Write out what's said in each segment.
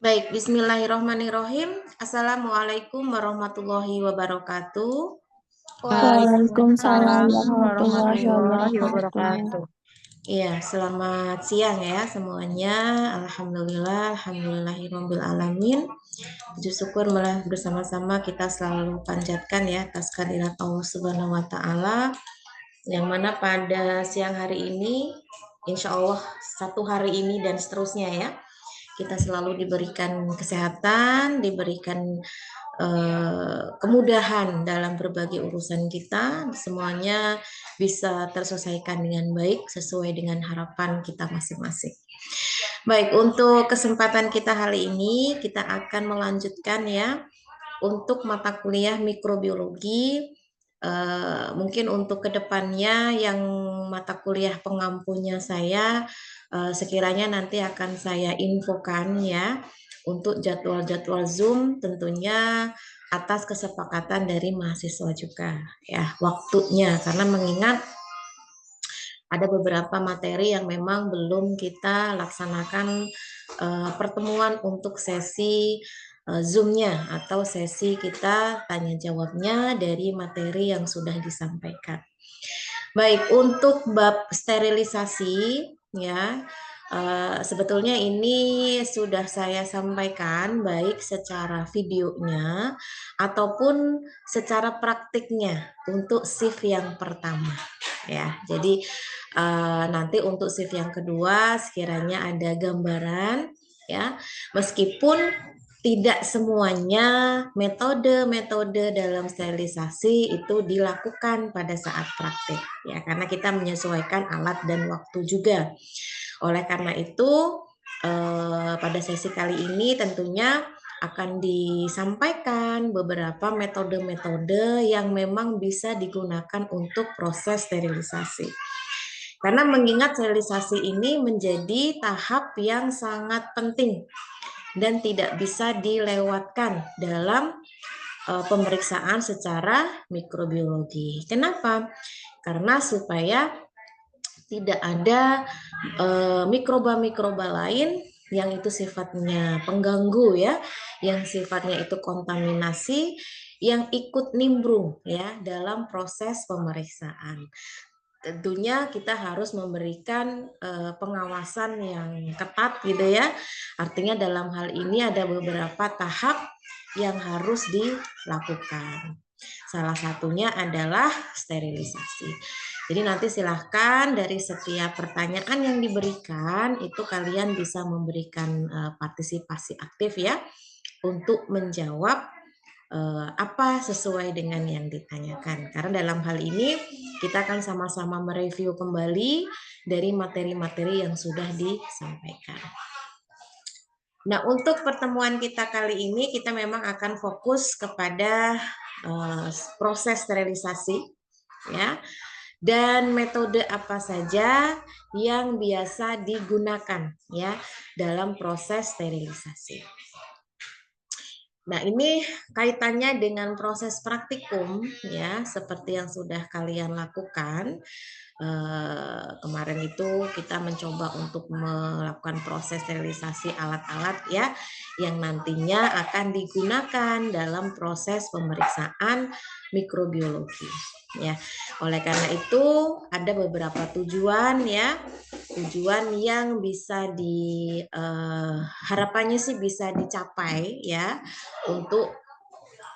Baik, bismillahirrohmanirrohim. Assalamualaikum warahmatullahi wabarakatuh. Waalaikumsalam Waalaikumsalam warahmatullahi warahmatullahi wabarakatuh. wabarakatuh. Iya, selamat siang ya semuanya. Alhamdulillah, alhamdulillahirabbil alamin. Puji syukur malah bersama-sama kita selalu panjatkan ya atas kehadirat Allah Subhanahu wa taala yang mana pada siang hari ini insya Allah satu hari ini dan seterusnya ya kita selalu diberikan kesehatan, diberikan kemudahan dalam berbagai urusan kita, semuanya bisa terselesaikan dengan baik sesuai dengan harapan kita masing-masing. Baik, untuk kesempatan kita hari ini kita akan melanjutkan ya untuk mata kuliah mikrobiologi. Mungkin untuk kedepannya yang mata kuliah pengampunya saya sekiranya nanti akan saya infokan ya untuk jadwal-jadwal Zoom tentunya atas kesepakatan dari mahasiswa juga ya waktunya, karena mengingat ada beberapa materi yang memang belum kita laksanakan pertemuan untuk sesi Zoom-nya atau sesi kita tanya jawabnya dari materi yang sudah disampaikan. Baik, untuk bab sterilisasi ya, sebetulnya ini sudah saya sampaikan baik secara videonya ataupun secara praktiknya untuk shift yang pertama ya. Jadi nanti untuk shift yang kedua sekiranya ada gambaran ya, meskipun tidak semuanya metode-metode dalam sterilisasi itu dilakukan pada saat praktik ya, karena kita menyesuaikan alat dan waktu juga. Oleh karena itu pada sesi kali ini tentunya akan disampaikan beberapa metode-metode yang memang bisa digunakan untuk proses sterilisasi. Karena mengingat sterilisasi ini menjadi tahap yang sangat penting dan tidak bisa dilewatkan dalam pemeriksaan secara mikrobiologi. Kenapa? Karena supaya tidak ada mikroba-mikroba lain yang itu sifatnya pengganggu ya, yang sifatnya itu kontaminasi yang ikut nimbrung ya dalam proses pemeriksaan. Tentunya kita harus memberikan pengawasan yang ketat gitu ya. Artinya dalam hal ini ada beberapa tahap yang harus dilakukan. Salah satunya adalah sterilisasi. Jadi nanti silahkan dari setiap pertanyaan yang diberikan itu kalian bisa memberikan partisipasi aktif ya untuk menjawab apa sesuai dengan yang ditanyakan. Karena dalam hal ini kita akan sama-sama mereview kembali dari materi-materi yang sudah disampaikan. Nah, untuk pertemuan kita kali ini kita memang akan fokus kepada proses sterilisasi ya. Dan metode apa saja yang biasa digunakan ya dalam proses sterilisasi. Nah, ini kaitannya dengan proses praktikum ya, seperti yang sudah kalian lakukan. Kemarin itu kita mencoba untuk melakukan proses sterilisasi alat-alat ya yang nantinya akan digunakan dalam proses pemeriksaan mikrobiologi ya. Oleh karena itu ada beberapa tujuan ya, tujuan yang bisa harapannya sih bisa dicapai ya untuk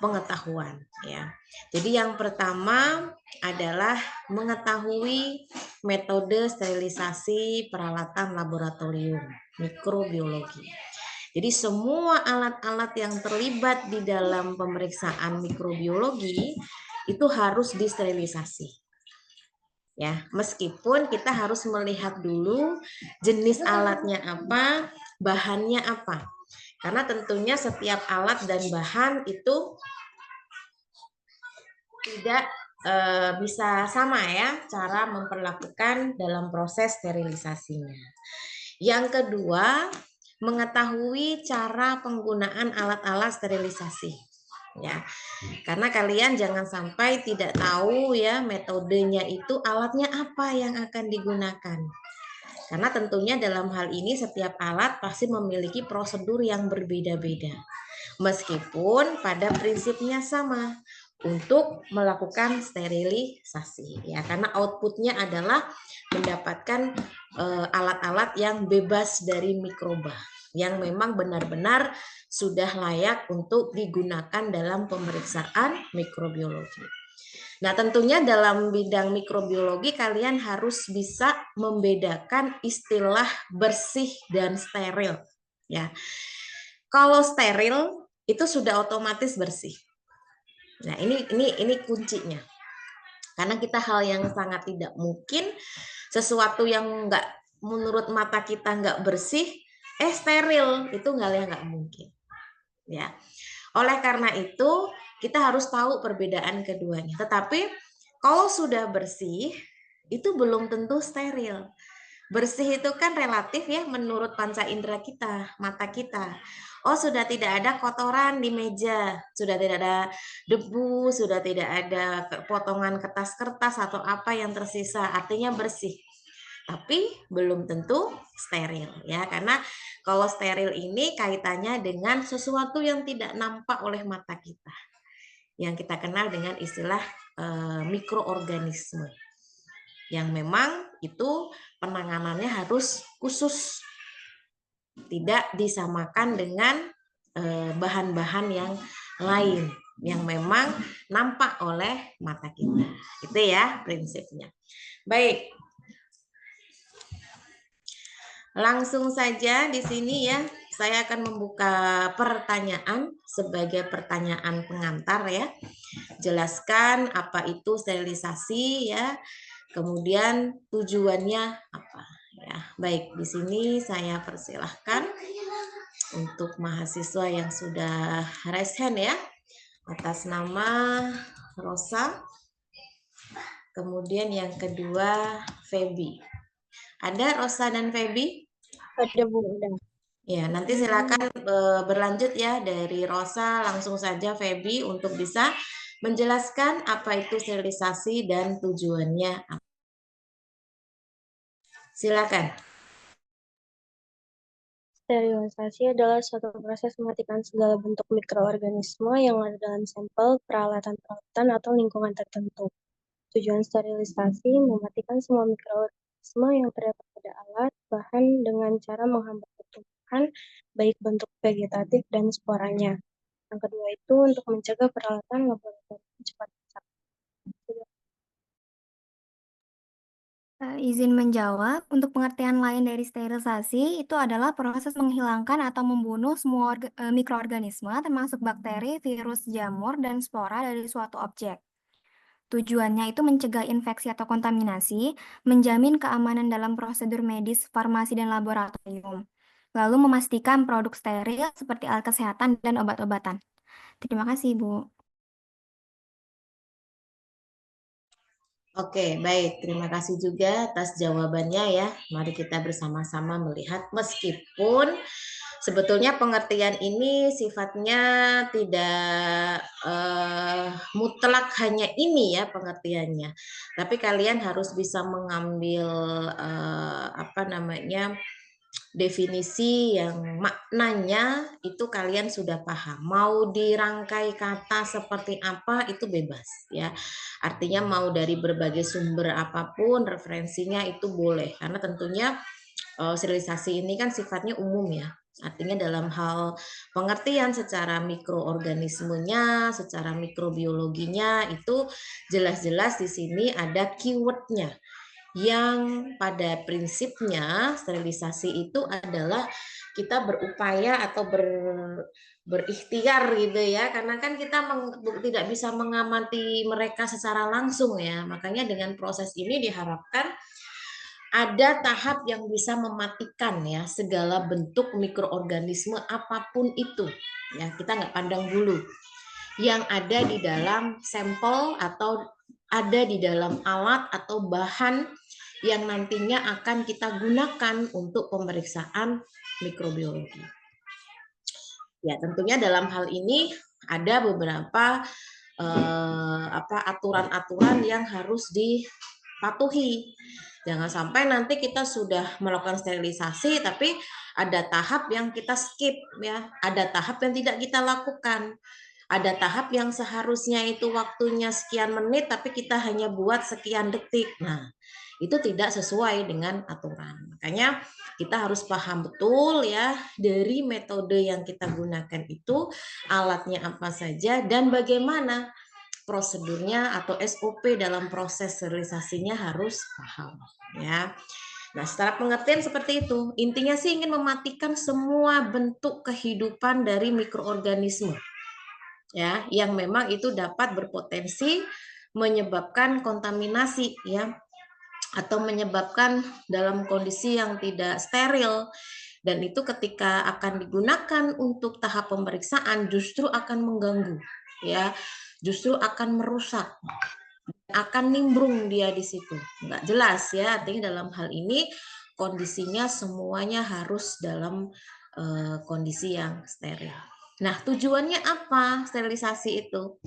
pengetahuan ya. Jadi yang pertama adalah mengetahui metode sterilisasi peralatan laboratorium mikrobiologi. Jadi semua alat-alat yang terlibat di dalam pemeriksaan mikrobiologi itu harus disterilisasi. Ya, meskipun kita harus melihat dulu jenis alatnya apa, bahannya apa. Karena tentunya setiap alat dan bahan itu tidak bisa sama ya cara memperlakukan dalam proses sterilisasinya. Yang kedua, mengetahui cara penggunaan alat-alat sterilisasi. Ya, karena kalian jangan sampai tidak tahu ya metodenya itu alatnya apa yang akan digunakan. Karena tentunya dalam hal ini setiap alat pasti memiliki prosedur yang berbeda-beda. Meskipun pada prinsipnya sama untuk melakukan sterilisasi ya, karena outputnya adalah mendapatkan alat-alat yang bebas dari mikroba yang memang benar-benar sudah layak untuk digunakan dalam pemeriksaan mikrobiologi. Nah, tentunya dalam bidang mikrobiologi kalian harus bisa membedakan istilah bersih dan steril ya. Kalau steril itu sudah otomatis bersih. Nah, ini kuncinya. Karena kita hal yang sangat tidak mungkin, sesuatu yang nggak menurut mata kita nggak bersih, steril, itu nggak mungkin. Ya. Oleh karena itu, kita harus tahu perbedaan keduanya. Tetapi kalau sudah bersih, itu belum tentu steril. Bersih itu kan relatif ya menurut panca indera kita, mata kita. Oh, sudah tidak ada kotoran di meja, sudah tidak ada debu, sudah tidak ada potongan kertas-kertas atau apa yang tersisa, artinya bersih. Tapi belum tentu steril ya, karena kalau steril ini kaitannya dengan sesuatu yang tidak nampak oleh mata kita, yang kita kenal dengan istilah mikroorganisme, yang memang itu penanganannya harus khusus, tidak disamakan dengan bahan-bahan yang lain yang memang nampak oleh mata kita. Itu ya prinsipnya. Baik. Langsung saja di sini ya, saya akan membuka pertanyaan sebagai pertanyaan pengantar ya. Jelaskan apa itu sterilisasi ya. Kemudian tujuannya apa ya. Baik, di sini saya persilahkan untuk mahasiswa yang sudah raise hand ya. Atas nama Rosa. Kemudian yang kedua Feby. Ada Rosa dan Feby? Ada Bu, udah. Ya, nanti silakan berlanjut ya dari Rosa langsung saja Feby untuk bisa menjelaskan apa itu sterilisasi dan tujuannya. Silakan. Sterilisasi adalah suatu proses mematikan segala bentuk mikroorganisme yang ada dalam sampel, peralatan-peralatan, atau lingkungan tertentu. Tujuan sterilisasi mematikan semua mikroorganisme yang terdapat pada alat, bahan dengan cara menghambat pertumbuhan, baik bentuk vegetatif dan sporanya. Yang kedua itu untuk mencegah peralatan laboratorium cepat rusak. Izin menjawab, untuk pengertian lain dari sterilisasi itu adalah proses menghilangkan atau membunuh semua mikroorganisme termasuk bakteri, virus, jamur, dan spora dari suatu objek. Tujuannya itu mencegah infeksi atau kontaminasi, menjamin keamanan dalam prosedur medis, farmasi, dan laboratorium, lalu memastikan produk steril seperti alat kesehatan dan obat-obatan. Terima kasih, Bu. Oke, baik. Terima kasih juga atas jawabannya ya. Mari kita bersama-sama melihat meskipun sebetulnya pengertian ini sifatnya tidak mutlak hanya ini ya pengertiannya. Tapi kalian harus bisa mengambil definisi yang maknanya itu kalian sudah paham. Mau dirangkai kata seperti apa itu bebas ya. Artinya mau dari berbagai sumber apapun referensinya itu boleh, karena tentunya sterilisasi ini kan sifatnya umum ya. Artinya dalam hal pengertian secara mikroorganismenya, secara mikrobiologinya itu jelas-jelas di sini ada keywordnya, yang pada prinsipnya sterilisasi itu adalah kita berupaya atau berikhtiar gitu ya, karena kan kita tidak bisa mengamati mereka secara langsung ya, makanya dengan proses ini diharapkan ada tahap yang bisa mematikan ya segala bentuk mikroorganisme apapun itu ya, kita nggak pandang bulu yang ada di dalam sampel atau ada di dalam alat atau bahan yang nantinya akan kita gunakan untuk pemeriksaan mikrobiologi. Ya, tentunya dalam hal ini ada beberapa aturan-aturan yang harus dipatuhi. Jangan sampai nanti kita sudah melakukan sterilisasi, tapi ada tahap yang kita skip ya, ada tahap yang tidak kita lakukan. Ada tahap yang seharusnya itu waktunya sekian menit, tapi kita hanya buat sekian detik. Nah, itu tidak sesuai dengan aturan. Makanya kita harus paham betul ya dari metode yang kita gunakan itu alatnya apa saja dan bagaimana prosedurnya atau SOP dalam proses sterilisasinya harus paham ya. Nah, secara pengertian seperti itu. Intinya sih ingin mematikan semua bentuk kehidupan dari mikroorganisme ya, yang memang itu dapat berpotensi menyebabkan kontaminasi ya, atau menyebabkan dalam kondisi yang tidak steril. Dan itu ketika akan digunakan untuk tahap pemeriksaan justru akan mengganggu ya, justru akan merusak, akan nimbrung dia di situ. Nggak jelas ya, artinya dalam hal ini kondisinya semuanya harus dalam kondisi yang steril. Nah, tujuannya apa sterilisasi itu?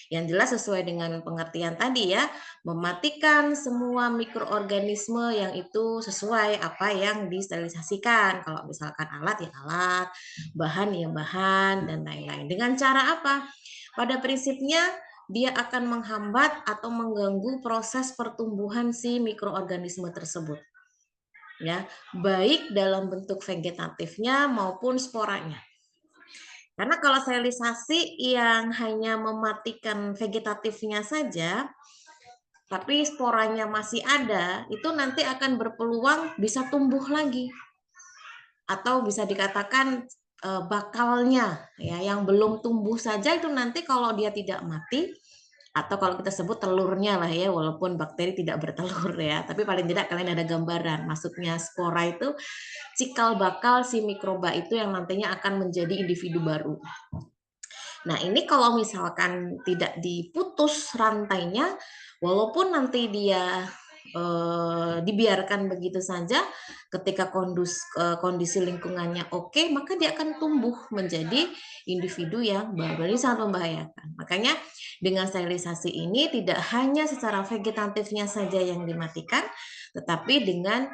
Yang jelas sesuai dengan pengertian tadi ya, mematikan semua mikroorganisme yang itu sesuai apa yang disterilisasikan. Kalau misalkan alat ya alat, bahan ya bahan, dan lain-lain. Dengan cara apa? Pada prinsipnya dia akan menghambat atau mengganggu proses pertumbuhan si mikroorganisme tersebut. Ya, baik dalam bentuk vegetatifnya maupun sporanya. Karena kalau sterilisasi yang hanya mematikan vegetatifnya saja, tapi sporanya masih ada, itu nanti akan berpeluang bisa tumbuh lagi. Atau bisa dikatakan bakalnya, ya, yang belum tumbuh saja itu nanti kalau dia tidak mati, atau kalau kita sebut telurnya lah ya, walaupun bakteri tidak bertelur ya, tapi paling tidak kalian ada gambaran. Maksudnya spora itu cikal bakal si mikroba itu yang nantinya akan menjadi individu baru. Nah, ini kalau misalkan tidak diputus rantainya, walaupun nanti dia dibiarkan begitu saja, ketika kondisi lingkungannya oke, maka dia akan tumbuh menjadi individu yang baru. Ini sangat membahayakan. Makanya dengan sterilisasi ini tidak hanya secara vegetatifnya saja yang dimatikan, tetapi dengan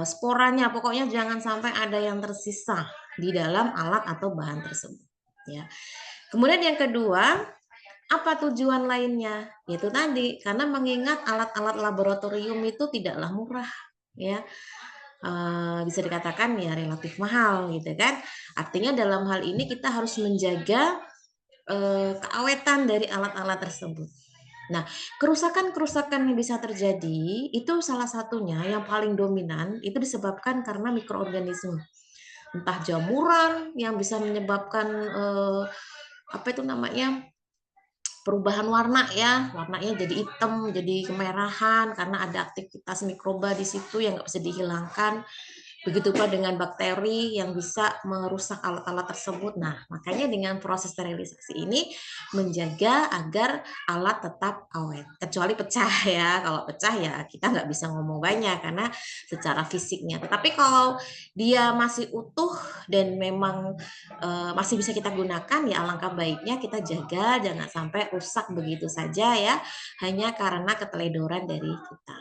sporanya. Pokoknya jangan sampai ada yang tersisa di dalam alat atau bahan tersebut. Ya. Kemudian yang kedua, apa tujuan lainnya? Itu tadi, karena mengingat alat-alat laboratorium itu tidaklah murah, ya. Bisa dikatakan ya relatif mahal, gitu kan? Artinya dalam hal ini kita harus menjaga keawetan dari alat-alat tersebut. Nah, kerusakan-kerusakan yang bisa terjadi itu salah satunya yang paling dominan itu disebabkan karena mikroorganisme. Entah jamuran yang bisa menyebabkan apa itu namanya, perubahan warna ya, warnanya jadi hitam, jadi kemerahan karena ada aktivitas mikroba di situ yang nggak bisa dihilangkan. Begitu pula dengan bakteri yang bisa merusak alat-alat tersebut. Nah, makanya dengan proses sterilisasi ini menjaga agar alat tetap awet. Kecuali pecah ya, kalau pecah ya kita nggak bisa ngomong banyak karena secara fisiknya. Tetapi kalau dia masih utuh dan memang masih bisa kita gunakan, ya alangkah baiknya kita jaga jangan sampai rusak begitu saja ya, hanya karena keteledoran dari kita.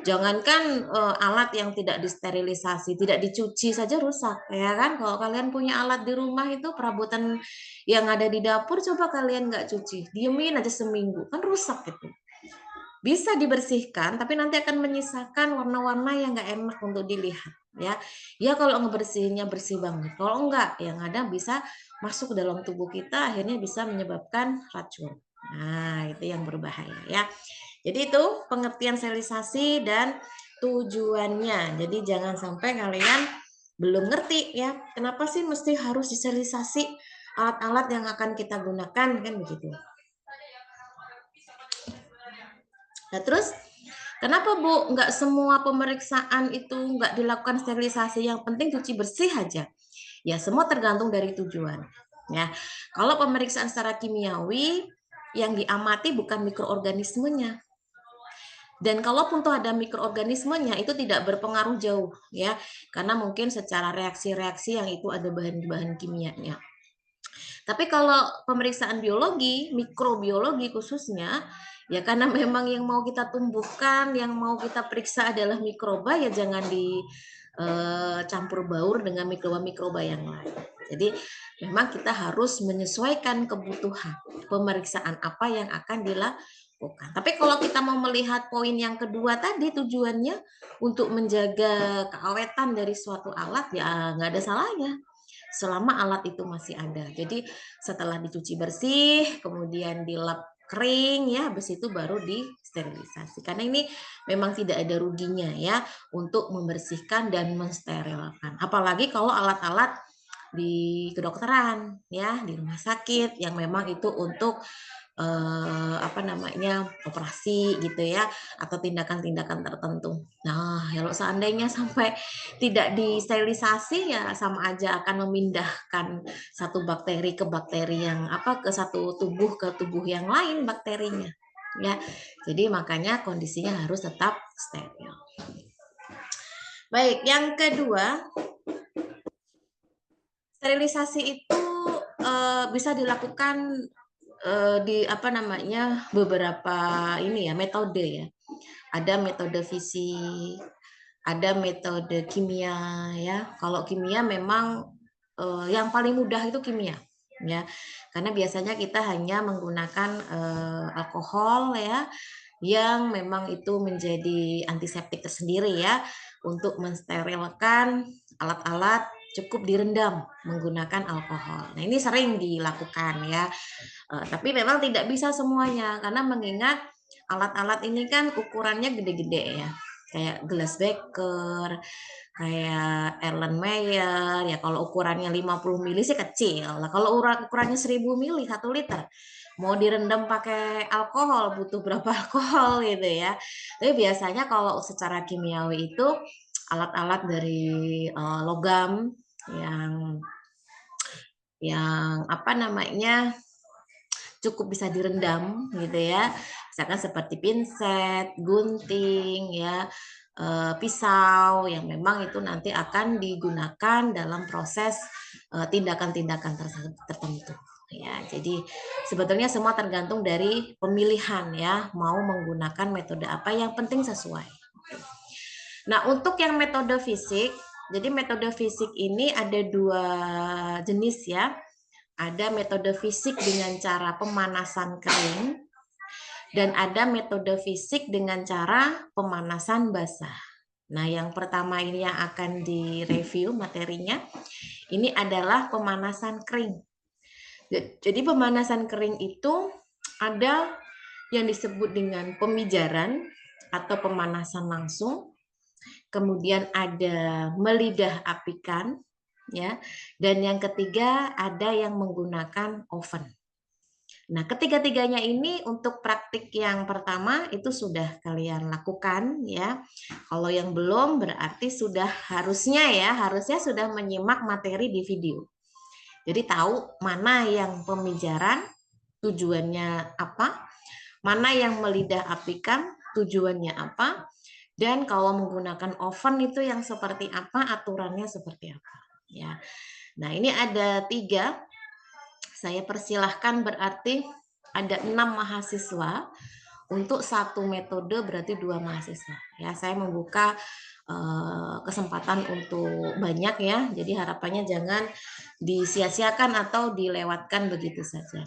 Jangankan alat yang tidak disterilisasi, tidak dicuci saja rusak, ya kan? Kalau kalian punya alat di rumah itu perabotan yang ada di dapur, coba kalian nggak cuci, diemin aja seminggu, kan rusak itu. Bisa dibersihkan, tapi nanti akan menyisakan warna-warna yang nggak enak untuk dilihat, ya. Ya kalau ngebersihinnya bersih banget, kalau enggak, yang ada bisa masuk ke dalam tubuh kita, akhirnya bisa menyebabkan racun. Nah, itu yang berbahaya ya. Jadi itu pengertian sterilisasi dan tujuannya. Jadi jangan sampai kalian belum ngerti ya, kenapa sih mesti harus disterilisasi alat-alat yang akan kita gunakan, kan begitu. Nah terus, kenapa Bu nggak semua pemeriksaan itu nggak dilakukan sterilisasi, yang penting cuci bersih aja? Ya semua tergantung dari tujuan. Ya, kalau pemeriksaan secara kimiawi, yang diamati bukan mikroorganismenya. Dan kalaupun tuh ada mikroorganismenya itu tidak berpengaruh jauh ya, karena mungkin secara reaksi-reaksi yang itu ada bahan-bahan kimianya. Tapi kalau pemeriksaan biologi, mikrobiologi khususnya, ya karena memang yang mau kita tumbuhkan, yang mau kita periksa adalah mikroba, ya jangan dicampur baur dengan mikroba-mikroba yang lain. Jadi memang kita harus menyesuaikan kebutuhan pemeriksaan apa yang akan dilakukan. Tapi kalau kita mau melihat poin yang kedua tadi, tujuannya untuk menjaga keawetan dari suatu alat, ya nggak ada salahnya selama alat itu masih ada. Jadi setelah dicuci bersih, kemudian dilap kering ya, habis itu baru disterilisasi. Karena ini memang tidak ada ruginya ya untuk membersihkan dan mensterilkan. Apalagi kalau alat-alat di kedokteran ya, di rumah sakit yang memang itu untuk operasi gitu ya, atau tindakan-tindakan tertentu. Nah, kalau seandainya sampai tidak disterilisasi, ya sama aja akan memindahkan satu bakteri ke bakteri yang ke satu tubuh ke tubuh yang lain bakterinya ya. Jadi makanya kondisinya harus tetap steril. Baik, yang kedua, sterilisasi itu bisa dilakukan di beberapa metode ya. Ada metode fisik, ada metode kimia ya. Kalau kimia memang yang paling mudah itu kimia ya. Karena biasanya kita hanya menggunakan alkohol ya, yang memang itu menjadi antiseptik tersendiri ya untuk mensterilkan alat-alat, cukup direndam menggunakan alkohol. Nah, ini sering dilakukan ya. Tapi memang tidak bisa semuanya karena mengingat alat-alat ini kan ukurannya gede-gede ya. Kayak gelas beker, kayak Erlenmeyer ya, kalau ukurannya 50 mili sih kecil. Lah kalau ukurannya 1000 mili 1 liter, mau direndam pakai alkohol butuh berapa alkohol gitu ya. Tapi biasanya kalau secara kimiawi itu alat-alat dari logam yang cukup bisa direndam gitu ya. Misalkan seperti pinset, gunting ya, pisau yang memang itu nanti akan digunakan dalam proses tindakan-tindakan tertentu ya. Jadi sebetulnya semua tergantung dari pemilihan ya, mau menggunakan metode apa, yang penting sesuai. Nah, untuk yang metode fisik, jadi metode fisik ini ada 2 jenis ya. Ada metode fisik dengan cara pemanasan kering, dan ada metode fisik dengan cara pemanasan basah. Nah, yang pertama ini yang akan direview materinya, ini adalah pemanasan kering. Jadi pemanasan kering itu ada yang disebut dengan pemijaran atau pemanasan langsung, kemudian ada melidah apikan, ya, dan yang ketiga ada yang menggunakan oven. Nah, ketiga-tiganya ini untuk praktik yang pertama itu sudah kalian lakukan ya. Kalau yang belum berarti harusnya sudah menyimak materi di video. Jadi tahu mana yang pemijaran, tujuannya apa, mana yang melidah apikan, tujuannya apa, dan kalau menggunakan oven itu yang seperti apa, aturannya seperti apa. Ya. Nah, ini ada 3. Saya persilahkan, berarti ada 6 mahasiswa. Untuk 1 metode berarti 2 mahasiswa. Ya, saya membuka kesempatan untuk banyak ya. Jadi harapannya jangan disia-siakan atau dilewatkan begitu saja.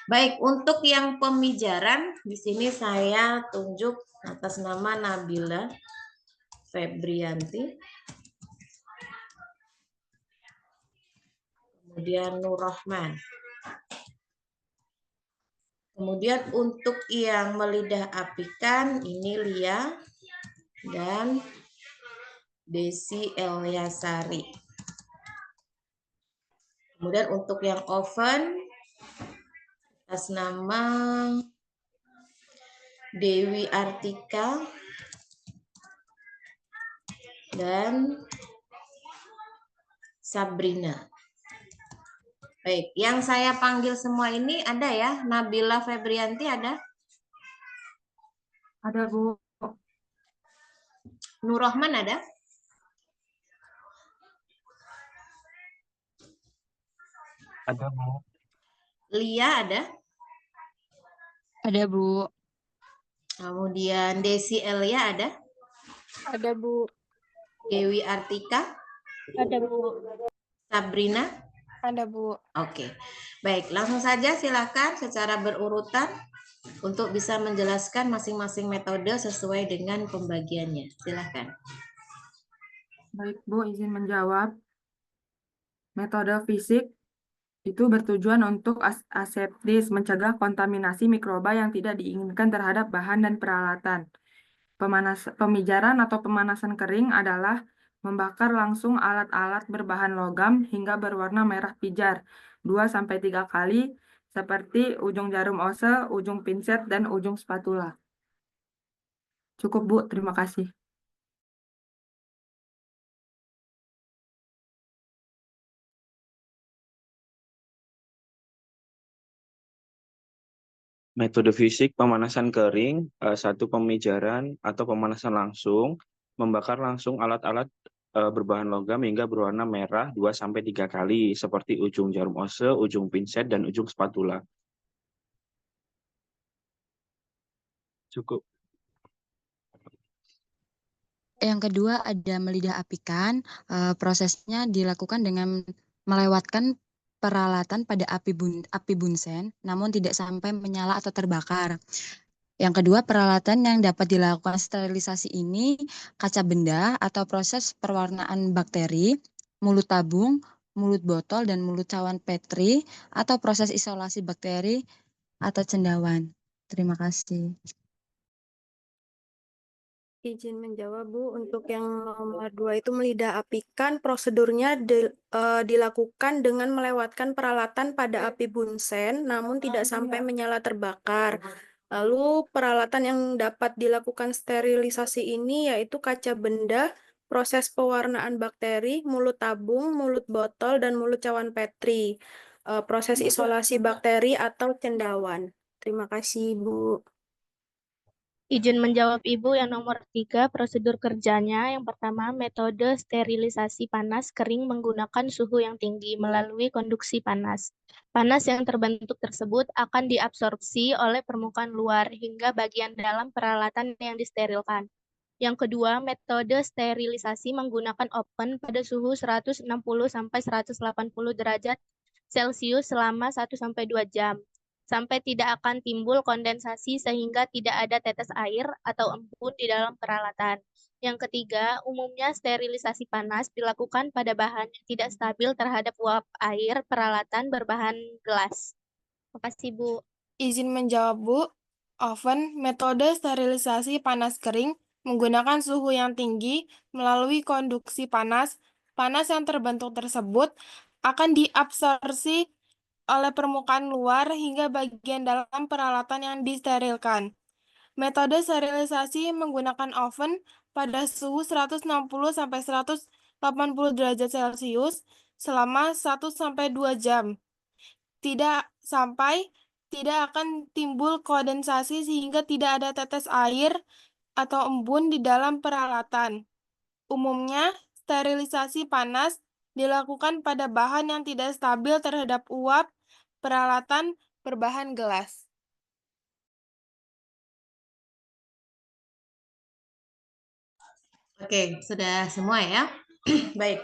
Baik, untuk yang pemijaran di sini saya tunjuk atas nama Nabila Febrianti. Kemudian Nur Rahman. Kemudian untuk yang melidah apikan ini Lia dan Desi Elyasari. Kemudian untuk yang oven atas nama Dewi Artika dan Sabrina. Baik, yang saya panggil semua ini ada ya? Nabila Febrianti ada? Ada, Bu. Nur Rahman ada? Ada, Bu. Lia ada? Ada, Bu. Kemudian Desi Elia ada? Ada, Bu. Dewi Artika? Ada, Bu. Sabrina? Ada, Bu. Oke, baik. Langsung saja silakan secara berurutan untuk bisa menjelaskan masing-masing metode sesuai dengan pembagiannya. Silakan. Baik, Bu, izin menjawab. Metode fisik itu bertujuan untuk aseptis, mencegah kontaminasi mikroba yang tidak diinginkan terhadap bahan dan peralatan. Pemijaran atau pemanasan kering adalah membakar langsung alat-alat berbahan logam hingga berwarna merah pijar 2-3 kali seperti ujung jarum ose, ujung pinset, dan ujung spatula. Cukup, Bu. Terima kasih. Metode fisik pemanasan kering, satu pemijaran atau pemanasan langsung, membakar langsung alat-alat berbahan logam hingga berwarna merah 2-3 kali, seperti ujung jarum ose, ujung pinset, dan ujung spatula. Cukup. Yang kedua ada melidah apikan. Prosesnya dilakukan dengan melewatkan peralatan pada api bunsen, namun tidak sampai menyala atau terbakar. Yang kedua, peralatan yang dapat dilakukan sterilisasi ini kaca benda atau proses perwarnaan bakteri, mulut tabung, mulut botol, dan mulut cawan Petri, atau proses isolasi bakteri atau cendawan. Terima kasih. Izin menjawab, Bu. Untuk yang nomor 2 itu melidah apikan, prosedurnya dilakukan dengan melewatkan peralatan pada api bunsen, namun tidak sampai menyala terbakar. Lalu peralatan yang dapat dilakukan sterilisasi ini yaitu kaca benda, proses pewarnaan bakteri, mulut tabung, mulut botol, dan mulut cawan Petri. Proses isolasi bakteri atau cendawan. Terima kasih, Bu. Izin menjawab Ibu yang nomor 3, prosedur kerjanya. Yang pertama, metode sterilisasi panas kering menggunakan suhu yang tinggi melalui konduksi panas. Panas yang terbentuk tersebut akan diabsorpsi oleh permukaan luar hingga bagian dalam peralatan yang disterilkan. Yang kedua, metode sterilisasi menggunakan oven pada suhu 160 sampai 180 derajat Celcius selama 1-2 jam. Sampai tidak akan timbul kondensasi sehingga tidak ada tetes air atau embun di dalam peralatan. Yang ketiga, umumnya sterilisasi panas dilakukan pada bahan yang tidak stabil terhadap uap air peralatan berbahan gelas. Terima kasih, Bu. Izin menjawab, Bu. Oven, metode sterilisasi panas kering menggunakan suhu yang tinggi melalui konduksi panas. Panas yang terbentuk tersebut akan diabsorpsi oleh permukaan luar hingga bagian dalam peralatan yang disterilkan. Metode sterilisasi menggunakan oven pada suhu 160 sampai 180 derajat Celcius selama 1-2 jam. Tidak akan timbul kondensasi sehingga tidak ada tetes air atau embun di dalam peralatan. Umumnya, sterilisasi panas dilakukan pada bahan yang tidak stabil terhadap uap peralatan berbahan gelas. Oke, sudah semua ya. Baik.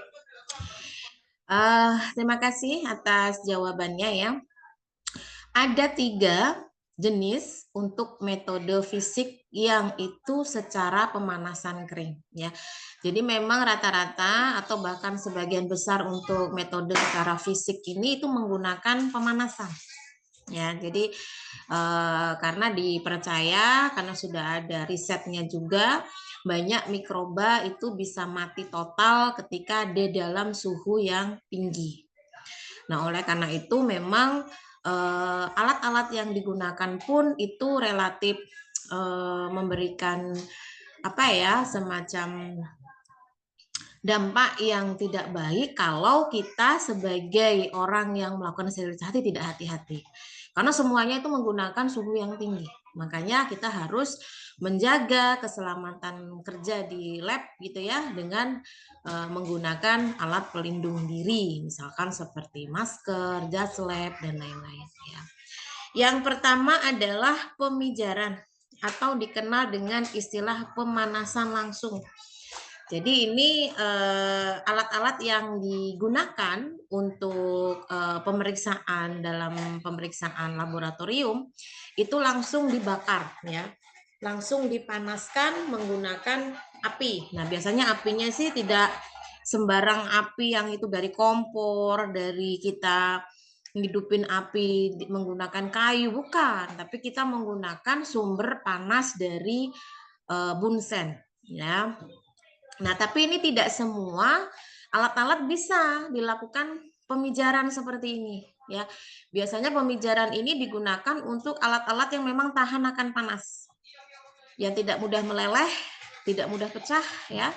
Terima kasih atas jawabannya ya. Ada 3 jenis untuk metode fisik yang itu secara pemanasan kering ya. Jadi memang rata-rata atau bahkan sebagian besar untuk metode secara fisik ini itu menggunakan pemanasan. Ya, jadi karena dipercaya, karena sudah ada risetnya juga, banyak mikroba itu bisa mati total ketika di dalam suhu yang tinggi. Nah, oleh karena itu memang alat-alat yang digunakan pun itu relatif memberikan semacam dampak yang tidak baik kalau kita sebagai orang yang melakukan sterilisasi tidak hati-hati. Karena semuanya itu menggunakan suhu yang tinggi. Makanya kita harus menjaga keselamatan kerja di lab gitu ya dengan menggunakan alat pelindung diri, misalkan seperti masker, jas lab dan lain-lain ya. Yang pertama adalah pemijaran atau dikenal dengan istilah pemanasan langsung. Jadi ini alat-alat yang digunakan untuk pemeriksaan dalam pemeriksaan laboratorium itu langsung dibakar ya, langsung dipanaskan menggunakan api. Nah biasanya apinya sih tidak sembarang api yang itu dari kompor, dari kita ngidupin api menggunakan kayu, bukan, tapi kita menggunakan sumber panas dari bunsen ya. Nah, tapi ini tidak semua alat-alat bisa dilakukan pemijaran seperti ini ya. Biasanya pemijaran ini digunakan untuk alat-alat yang memang tahan akan panas. Yang tidak mudah meleleh, tidak mudah pecah ya.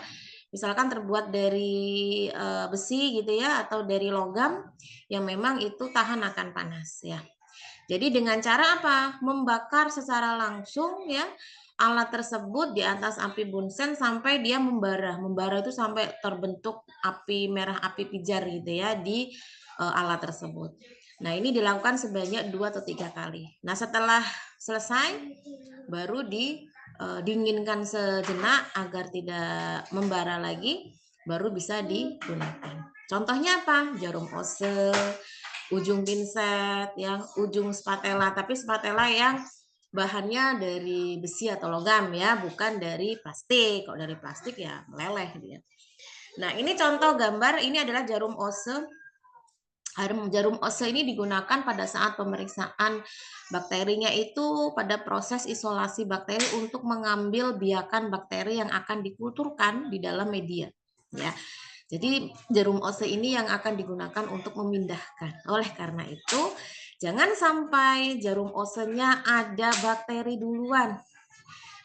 Misalkan terbuat dari besi gitu ya atau dari logam yang memang itu tahan akan panas ya. Jadi dengan cara apa? Membakar secara langsung ya alat tersebut di atas api bunsen sampai dia membara. Membara itu sampai terbentuk api merah, api pijar gitu ya di alat tersebut. Nah, ini dilakukan sebanyak 2 atau 3 kali. Nah, setelah selesai baru dinginkan sejenak agar tidak membara lagi, baru bisa digunakan. Contohnya apa? Jarum ose, ujung pinset, yang ujung spatela, tapi spatela yang bahannya dari besi atau logam ya, bukan dari plastik. Kalau dari plastik ya meleleh dia. Nah, ini contoh gambar, ini adalah jarum ose. Jarum ose ini digunakan pada saat pemeriksaan bakterinya itu pada proses isolasi bakteri untuk mengambil biakan bakteri yang akan dikulturkan di dalam media ya. Jadi jarum ose ini yang akan digunakan untuk memindahkan. Oleh karena itu, jangan sampai jarum osenya ada bakteri duluan.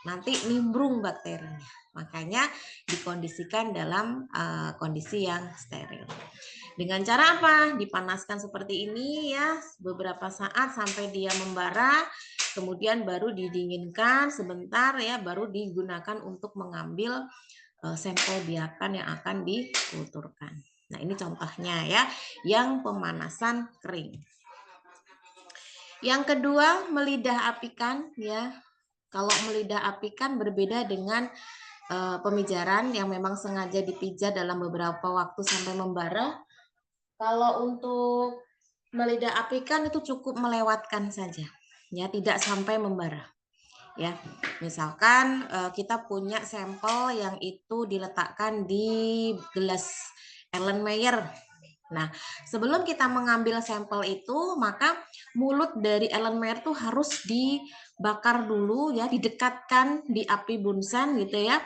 Nanti nimbrung bakterinya. Makanya dikondisikan dalam kondisi yang steril. Dengan cara apa? Dipanaskan seperti ini ya, beberapa saat sampai dia membara, kemudian baru didinginkan sebentar ya, baru digunakan untuk mengambil sampel biakan yang akan dikulturkan. Nah, ini contohnya ya, yang pemanasan kering. Yang kedua, melidah apikan ya. Kalau melidah apikan berbeda dengan pemijaran yang memang sengaja dipijat dalam beberapa waktu sampai membara. Kalau untuk melidah apikan itu cukup melewatkan saja, ya tidak sampai membara. Ya, misalkan kita punya sampel yang itu diletakkan di gelas Erlenmeyer. Nah, sebelum kita mengambil sampel itu, maka mulut dari Erlenmeyer itu harus dibakar dulu ya, didekatkan di api bunsen gitu ya,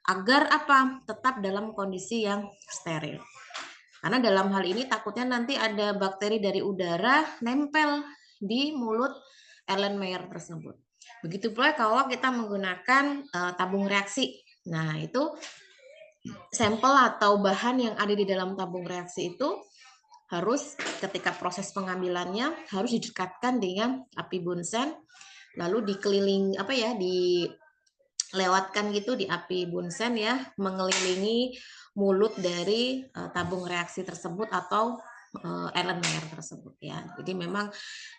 agar apa? Tetap dalam kondisi yang steril. Karena dalam hal ini takutnya nanti ada bakteri dari udara nempel di mulut Erlenmeyer tersebut. Begitu pula kalau kita menggunakan tabung reaksi. Nah, itu sampel atau bahan yang ada di dalam tabung reaksi itu harus ketika proses pengambilannya harus didekatkan dengan api bunsen, lalu dikeliling dilewatkan gitu di api bunsen ya, mengelilingi mulut dari tabung reaksi tersebut atau Erlenmeyer tersebut ya. Jadi memang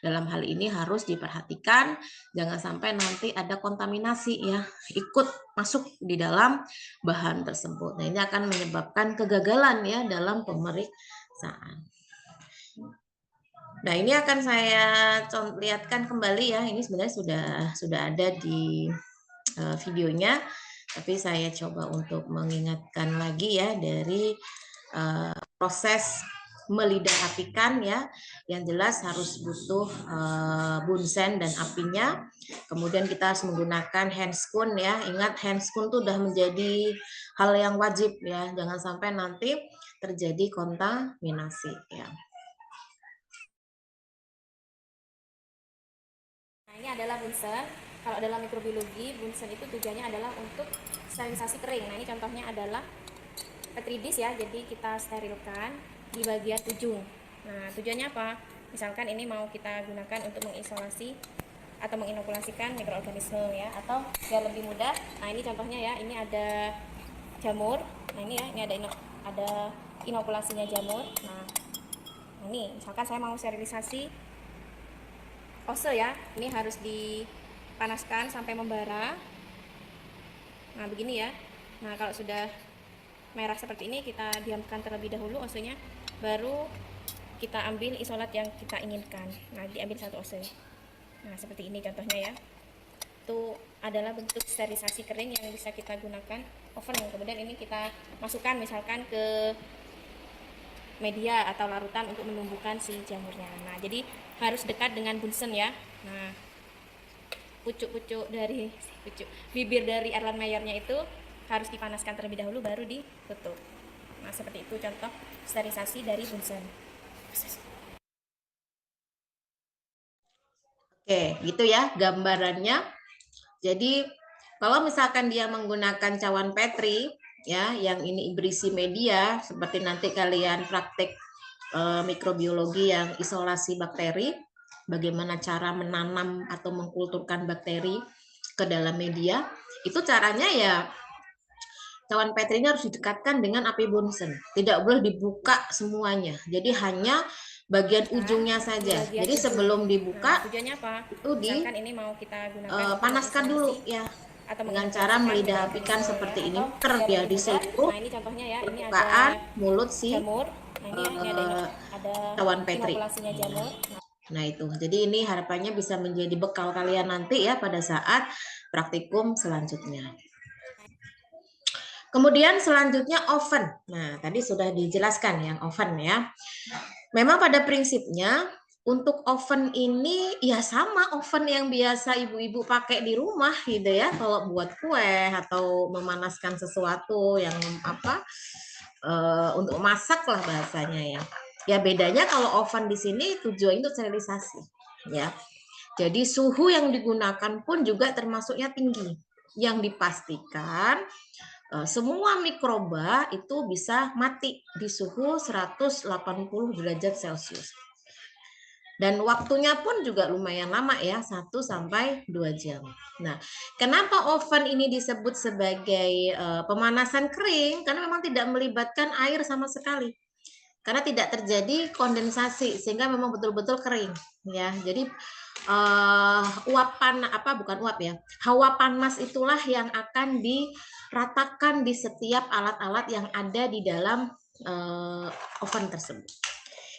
dalam hal ini harus diperhatikan jangan sampai nanti ada kontaminasi ya ikut masuk di dalam bahan tersebut. Nah, ini akan menyebabkan kegagalan ya dalam pemeriksaan. Nah, ini akan saya lihatkan kembali ya. Ini sebenarnya sudah ada di videonya, tapi saya coba untuk mengingatkan lagi ya dari proses melidah apikan ya, yang jelas harus butuh bunsen dan apinya. Kemudian kita harus menggunakan handscoon ya. Ingat handscoon itu sudah menjadi hal yang wajib ya. Jangan sampai nanti terjadi kontaminasi ya. Nah, ini adalah bunsen. Kalau dalam mikrobiologi, bunsen itu tujuannya adalah untuk sterilisasi kering. Nah, ini contohnya adalah petri dish ya. Jadi kita sterilkan di bagian ujung. Nah, tujuannya apa? Misalkan ini mau kita gunakan untuk mengisolasi atau menginokulasikan mikroorganisme ya, atau biar lebih mudah. Nah, ini contohnya ya, ini ada jamur. Nah, ini ya, ini ada inokulasinya jamur. Nah, ini misalkan saya mau sterilisasi ose ya, ini harus dipanaskan sampai membara. Nah, begini ya. Nah, kalau sudah merah seperti ini, kita diamkan terlebih dahulu osenya, baru kita ambil isolat yang kita inginkan. Nah, diambil satu ose. Nah, seperti ini contohnya ya. Itu adalah bentuk sterilisasi kering yang bisa kita gunakan oven. Kemudian ini kita masukkan misalkan ke media atau larutan untuk menumbuhkan si jamurnya. Nah, jadi harus dekat dengan bunsen ya. Nah, bibir dari Erlenmeyernya itu harus dipanaskan terlebih dahulu baru ditutup. Nah, seperti itu contoh sterilisasi dari bunsen. Oke, gitu ya gambarannya. Jadi kalau misalkan dia menggunakan cawan Petri ya, yang ini berisi media seperti nanti kalian praktek mikrobiologi yang isolasi bakteri, bagaimana cara menanam atau mengkulturkan bakteri ke dalam media, itu caranya ya cawan Petrinya harus didekatkan dengan api Bunsen. Tidak boleh dibuka semuanya. Jadi hanya bagian ujungnya saja. Jadi sebelum dibuka, tujuannya apa? Itu Misalkan ini mau kita gunakan panaskan dulu ya. atau Dengan cara melidah apikan seperti ini, ya di seluruh Nah, ini contohnya ya, ini permukaan ada mulut si jamur. Nah, ini ada cawan Petri. inokulasinya jamur. Nah itu, jadi ini harapannya bisa menjadi bekal kalian nanti ya pada saat praktikum selanjutnya. Kemudian selanjutnya oven. Nah tadi sudah dijelaskan yang oven ya. Memang pada prinsipnya untuk oven ini ya sama oven yang biasa ibu-ibu pakai di rumah gitu ya. Kalau buat kue atau memanaskan sesuatu yang untuk masak lah bahasanya ya. Ya bedanya kalau oven di sini tujuannya untuk sterilisasi ya. Jadi suhu yang digunakan pun juga termasuknya tinggi. Yang dipastikan semua mikroba itu bisa mati di suhu 180 derajat Celcius. Dan waktunya pun juga lumayan lama ya, 1 sampai 2 jam. Nah, kenapa oven ini disebut sebagai pemanasan kering? Karena memang tidak melibatkan air sama sekali. Karena tidak terjadi kondensasi sehingga memang betul-betul kering ya. Jadi hawa panas itulah yang akan diratakan di setiap alat-alat yang ada di dalam oven tersebut.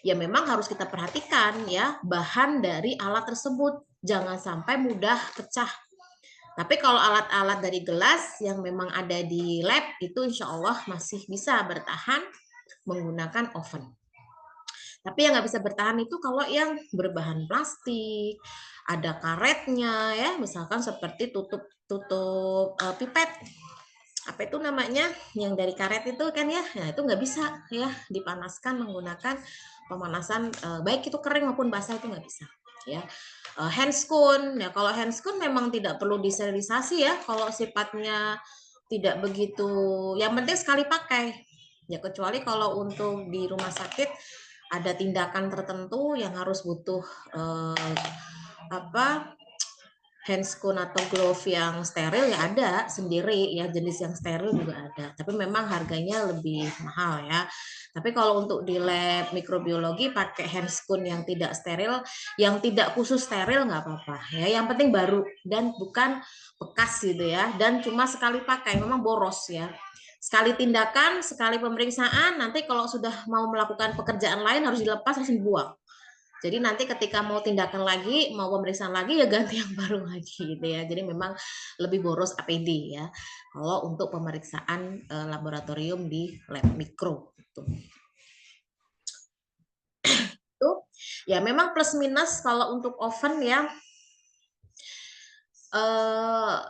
Ya memang harus kita perhatikan ya bahan dari alat tersebut jangan sampai mudah pecah. Tapi kalau alat-alat dari gelas yang memang ada di lab itu insya Allah masih bisa bertahan menggunakan oven. Tapi yang nggak bisa bertahan itu kalau yang berbahan plastik, ada karetnya ya, misalkan seperti tutup pipet. Apa itu namanya? Yang dari karet itu kan ya, nah itu nggak bisa ya dipanaskan menggunakan pemanasan baik itu kering maupun basah itu nggak bisa ya. Handscoon ya, kalau handscoon memang tidak perlu disterilisasi ya kalau sifatnya tidak begitu, yang penting sekali pakai ya, kecuali kalau untuk di rumah sakit ada tindakan tertentu yang harus butuh handscoon atau glove yang steril ya ada sendiri ya, jenis yang steril juga ada, tapi memang harganya lebih mahal ya. Tapi kalau untuk di lab mikrobiologi pakai handscoon yang tidak steril, yang tidak khusus steril nggak apa-apa ya, yang penting baru dan bukan bekas gitu ya, dan cuma sekali pakai, memang boros ya. Sekali tindakan, sekali pemeriksaan, nanti kalau sudah mau melakukan pekerjaan lain harus dilepas, harus dibuang. Jadi nanti ketika mau tindakan lagi, mau pemeriksaan lagi ya ganti yang baru lagi gitu ya. Jadi memang lebih boros APD ya kalau untuk pemeriksaan laboratorium di lab mikro gitu. Itu ya memang plus minus kalau untuk oven ya,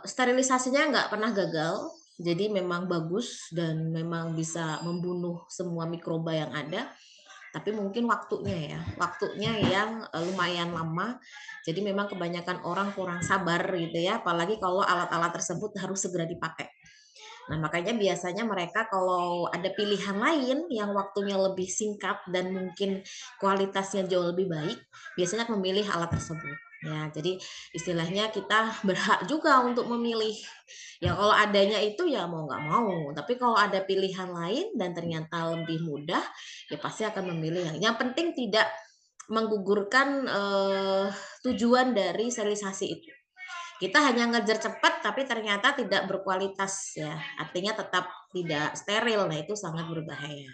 sterilisasinya nggak pernah gagal. Jadi memang bagus dan memang bisa membunuh semua mikroba yang ada. Tapi mungkin waktunya yang lumayan lama. Jadi memang kebanyakan orang kurang sabar gitu ya, apalagi kalau alat-alat tersebut harus segera dipakai. Nah, makanya biasanya mereka kalau ada pilihan lain yang waktunya lebih singkat dan mungkin kualitasnya jauh lebih baik, biasanya memilih alat tersebut. Ya, jadi istilahnya kita berhak juga untuk memilih. Ya kalau adanya itu ya mau nggak mau. Tapi kalau ada pilihan lain dan ternyata lebih mudah, ya pasti akan memilih yang penting tidak menggugurkan tujuan dari sterilisasi itu. Kita hanya ngejar cepat tapi ternyata tidak berkualitas ya. Artinya tetap tidak steril. Nah, itu sangat berbahaya.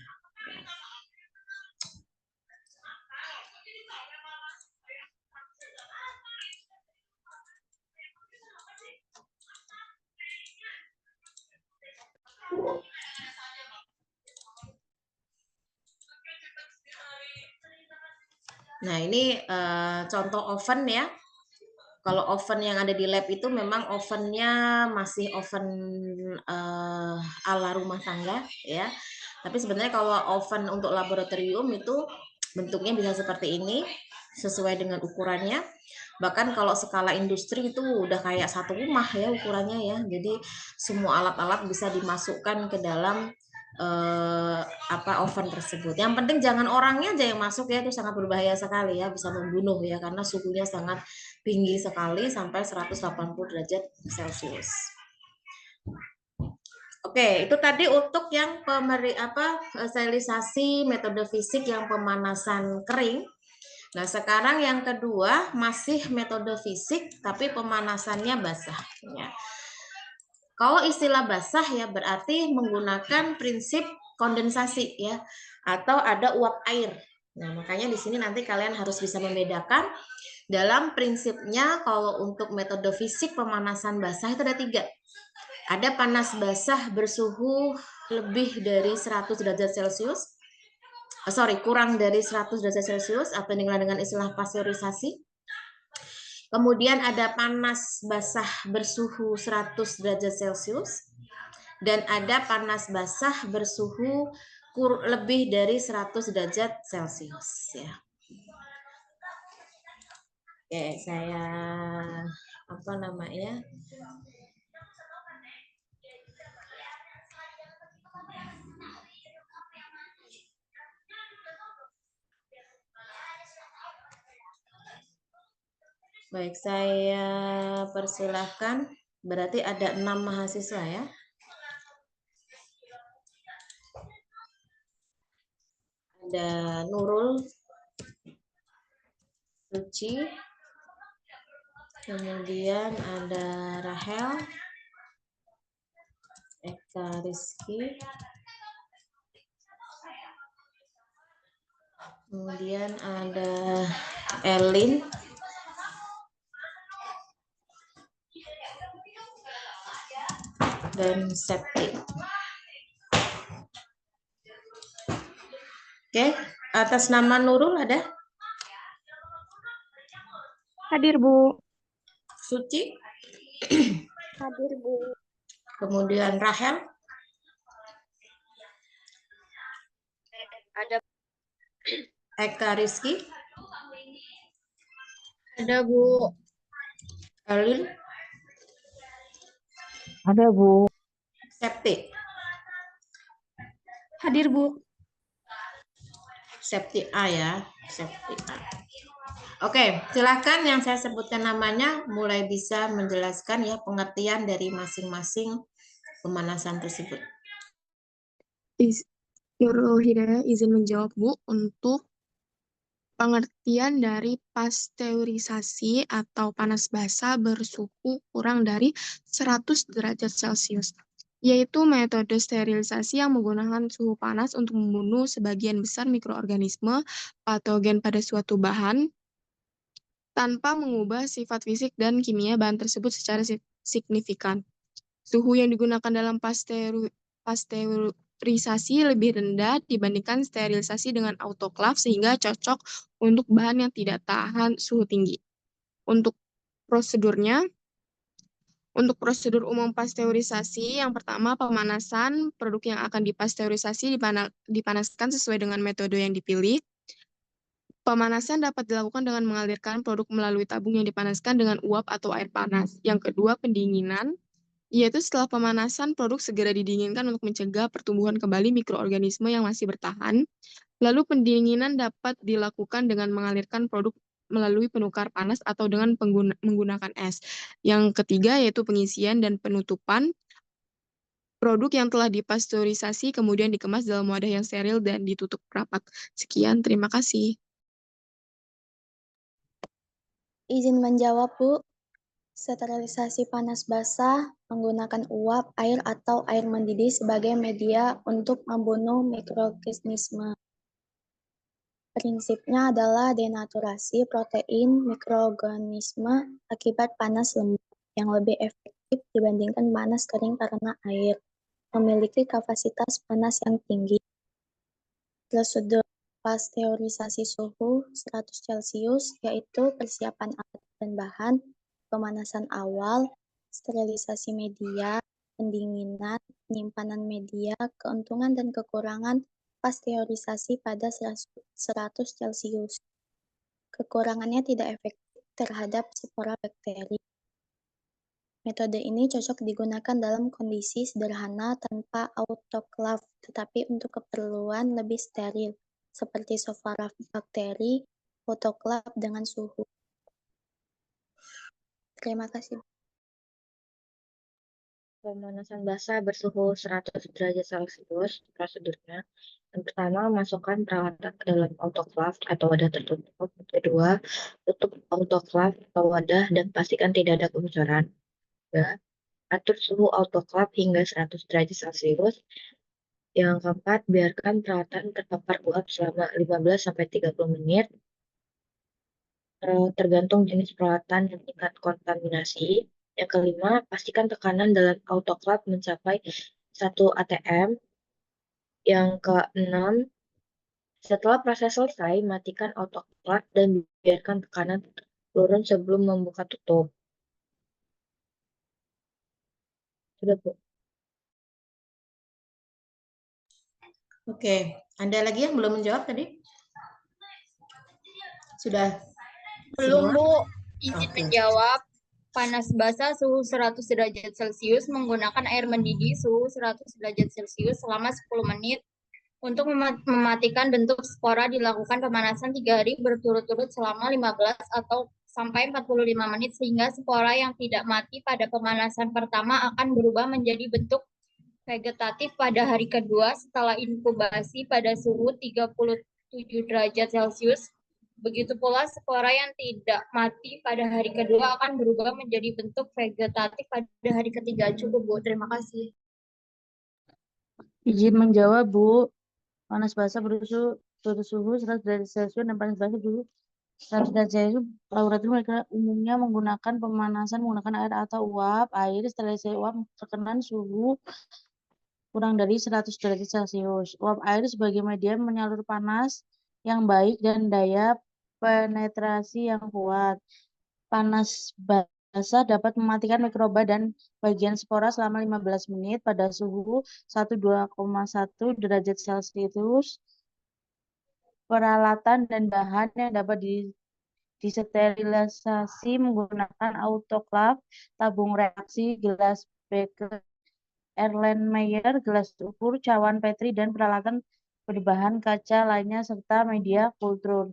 Nah, ini contoh oven ya. Kalau oven yang ada di lab itu memang ovennya masih oven ala rumah tangga ya. Tapi sebenarnya kalau oven untuk laboratorium itu bentuknya bisa seperti ini sesuai dengan ukurannya. Bahkan kalau skala industri itu udah kayak satu rumah ya ukurannya ya. Jadi semua alat-alat bisa dimasukkan ke dalam oven tersebut. Yang penting jangan orangnya aja yang masuk ya, itu sangat berbahaya sekali ya, bisa membunuh ya karena suhunya sangat tinggi sekali sampai 180 derajat Celcius. Oke, itu tadi untuk yang sterilisasi metode fisik yang pemanasan kering. Nah, sekarang yang kedua masih metode fisik tapi pemanasannya basah ya. Kalau istilah basah ya berarti menggunakan prinsip kondensasi ya atau ada uap air. Nah, makanya di sini nanti kalian harus bisa membedakan dalam prinsipnya. Kalau untuk metode fisik pemanasan basah itu ada 3. Ada panas basah bersuhu lebih dari 100 derajat Celcius. Kurang dari 100 derajat Celcius atau dengan istilah pasteurisasi. Kemudian ada panas basah bersuhu 100 derajat Celcius. Dan ada panas basah bersuhu lebih dari 100 derajat Celcius ya. Oke, saya Baik, saya persilahkan. Berarti ada 6 mahasiswa ya. Ada Nurul, Suci, kemudian ada Rahel, Eka Rizky, kemudian ada Elin, dan Septi. Oke, atas nama Nurul ada? Hadir, Bu. Suci? Hadir, Bu. Kemudian Rahel? Ada. Eka Rizky? Ada, Bu. Elin? Ada, Bu. Septi? Hadir, Bu. Septi A ya, Septi A. Oke, silakan yang saya sebutkan namanya mulai bisa menjelaskan ya pengertian dari masing-masing pemanasan tersebut. Nurul Hidayah izin menjawab, Bu, untuk pengertian dari pasteurisasi atau panas basah bersuhu kurang dari 100 derajat Celcius, yaitu metode sterilisasi yang menggunakan suhu panas untuk membunuh sebagian besar mikroorganisme patogen pada suatu bahan tanpa mengubah sifat fisik dan kimia bahan tersebut secara signifikan. Suhu yang digunakan dalam pasteurisasi lebih rendah dibandingkan sterilisasi dengan autoklaf sehingga cocok untuk bahan yang tidak tahan suhu tinggi. Untuk prosedur umum pasteurisasi, yang pertama pemanasan. Produk yang akan dipasteurisasi dipanaskan sesuai dengan metode yang dipilih. Pemanasan dapat dilakukan dengan mengalirkan produk melalui tabung yang dipanaskan dengan uap atau air panas. Yang kedua, pendinginan, yaitu setelah pemanasan, produk segera didinginkan untuk mencegah pertumbuhan kembali mikroorganisme yang masih bertahan. Lalu pendinginan dapat dilakukan dengan mengalirkan produk melalui penukar panas atau dengan menggunakan es. Yang ketiga yaitu pengisian dan penutupan produk yang telah dipasteurisasi kemudian dikemas dalam wadah yang steril dan ditutup rapat. Sekian, terima kasih. Izin menjawab, Bu. Sterilisasi panas basah menggunakan uap, air, atau air mendidih sebagai media untuk membunuh mikroorganisme. Prinsipnya adalah denaturasi protein mikroorganisme akibat panas lembab yang lebih efektif dibandingkan panas kering karena air memiliki kapasitas panas yang tinggi. Prosedur pasteurisasi suhu 100 Celcius yaitu persiapan alat dan bahan, pemanasan awal, sterilisasi media, pendinginan, penyimpanan media, keuntungan dan kekurangan pasteurisasi pada 100 Celcius. Kekurangannya tidak efektif terhadap spora bakteri. Metode ini cocok digunakan dalam kondisi sederhana tanpa autoklaf, tetapi untuk keperluan lebih steril, seperti sofara bakteri, autoklaf dengan suhu. Terima kasih. Pemanasan basah bersuhu 100 derajat Celcius prosedurnya. Yang pertama, masukkan peralatan ke dalam autoklaf atau wadah tertutup. Kedua, tutup autoklaf atau wadah dan pastikan tidak ada kebocoran. Tiga, atur suhu autoklaf hingga 100 derajat Celcius. Yang keempat, biarkan peralatan terpapar uap selama 15-30 menit. Tergantung jenis peralatan dan tingkat kontaminasi. Yang kelima, pastikan tekanan dalam autoklaf mencapai 1 atm. Yang keenam, setelah proses selesai, matikan autoklaf dan biarkan tekanan turun sebelum membuka tutup. Sudah, Bu. Oke, ada lagi yang belum menjawab tadi? Sudah Belum, semua? Bu. Izin Oke. menjawab. Panas basah suhu 100 derajat Celcius menggunakan air mendidih suhu 100 derajat Celcius selama 10 menit. Untuk mematikan bentuk spora dilakukan pemanasan 3 hari berturut-turut selama 15 atau sampai 45 menit sehingga spora yang tidak mati pada pemanasan pertama akan berubah menjadi bentuk vegetatif pada hari kedua setelah inkubasi pada suhu 37 derajat Celcius. Begitu pula spora yang tidak mati pada hari kedua akan berubah menjadi bentuk vegetatif pada hari ketiga. Cukup, Bu. Terima kasih. Izin menjawab, Bu. Panas basah bersuhu 100 derajat Celcius dan panas basah bersuhu 100 derajat Celcius. Laboratorium mereka umumnya menggunakan pemanasan menggunakan air atau uap. Air sterilisasi uap terkena suhu kurang dari 100 derajat Celcius. Uap air sebagai media menyalur panas yang baik dan daya penetrasi yang kuat. Panas basah dapat mematikan mikroba dan bagian spora selama 15 menit pada suhu 12,1 derajat Celcius. Peralatan dan bahan yang dapat disterilisasi menggunakan autoklaf, tabung reaksi, gelas beker, Erlenmeyer, gelas ukur, cawan Petri, dan peralatan berbahan kaca lainnya serta media kultur.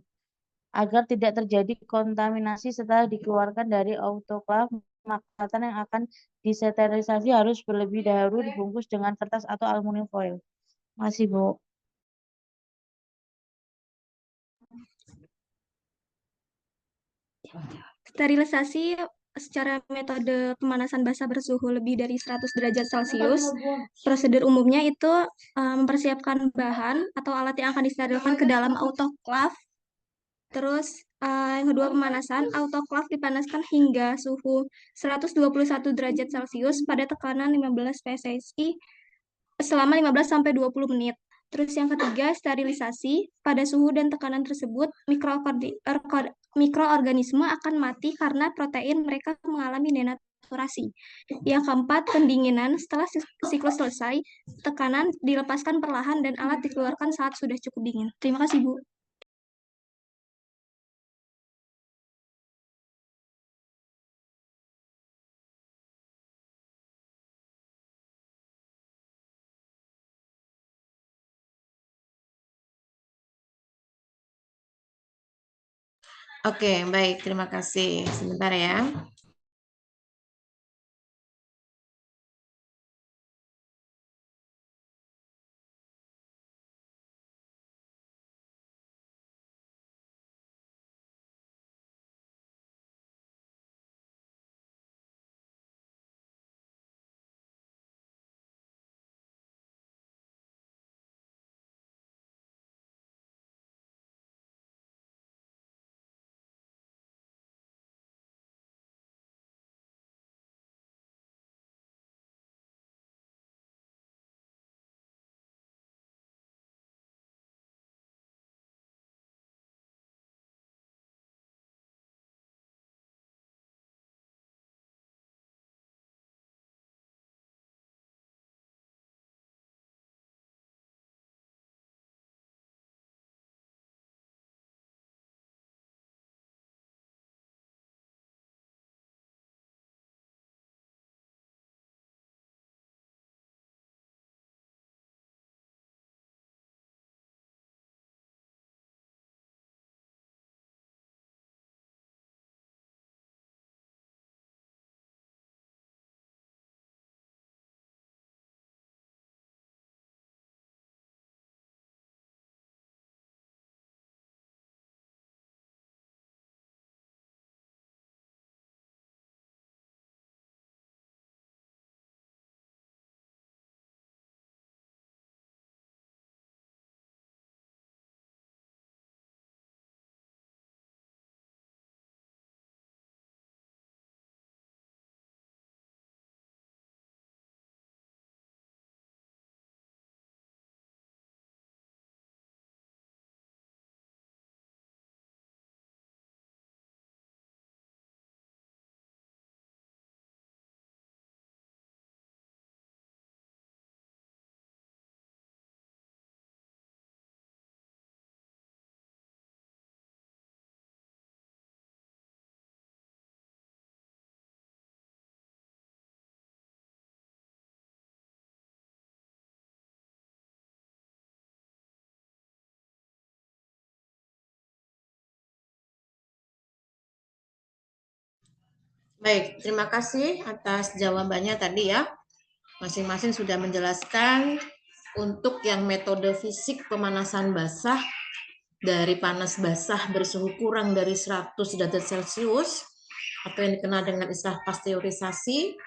Agar tidak terjadi kontaminasi setelah dikeluarkan dari autoklaf, makanan yang akan disterilisasi harus terlebih dahulu dibungkus dengan kertas atau aluminium foil. Masih, Bu. Sterilisasi secara metode pemanasan basah bersuhu lebih dari 100 derajat Celcius. Prosedur umumnya itu mempersiapkan bahan atau alat yang akan disterilkan ke dalam autoklaf. Terus yang kedua pemanasan, autoklaf dipanaskan hingga suhu 121 derajat Celcius pada tekanan 15 psi selama 15-20 menit. Terus yang ketiga, sterilisasi. Pada suhu dan tekanan tersebut, mikroorganisme akan mati karena protein mereka mengalami denaturasi. Yang keempat, pendinginan. Setelah siklus selesai, tekanan dilepaskan perlahan dan alat dikeluarkan saat sudah cukup dingin. Terima kasih, Bu. Oke, baik. Terima kasih. Sebentar ya. Baik, terima kasih atas jawabannya tadi ya. Masing-masing sudah menjelaskan untuk yang metode fisik pemanasan basah dari panas basah bersuhu kurang dari 100 derajat Celcius atau yang dikenal dengan istilah pasteurisasi,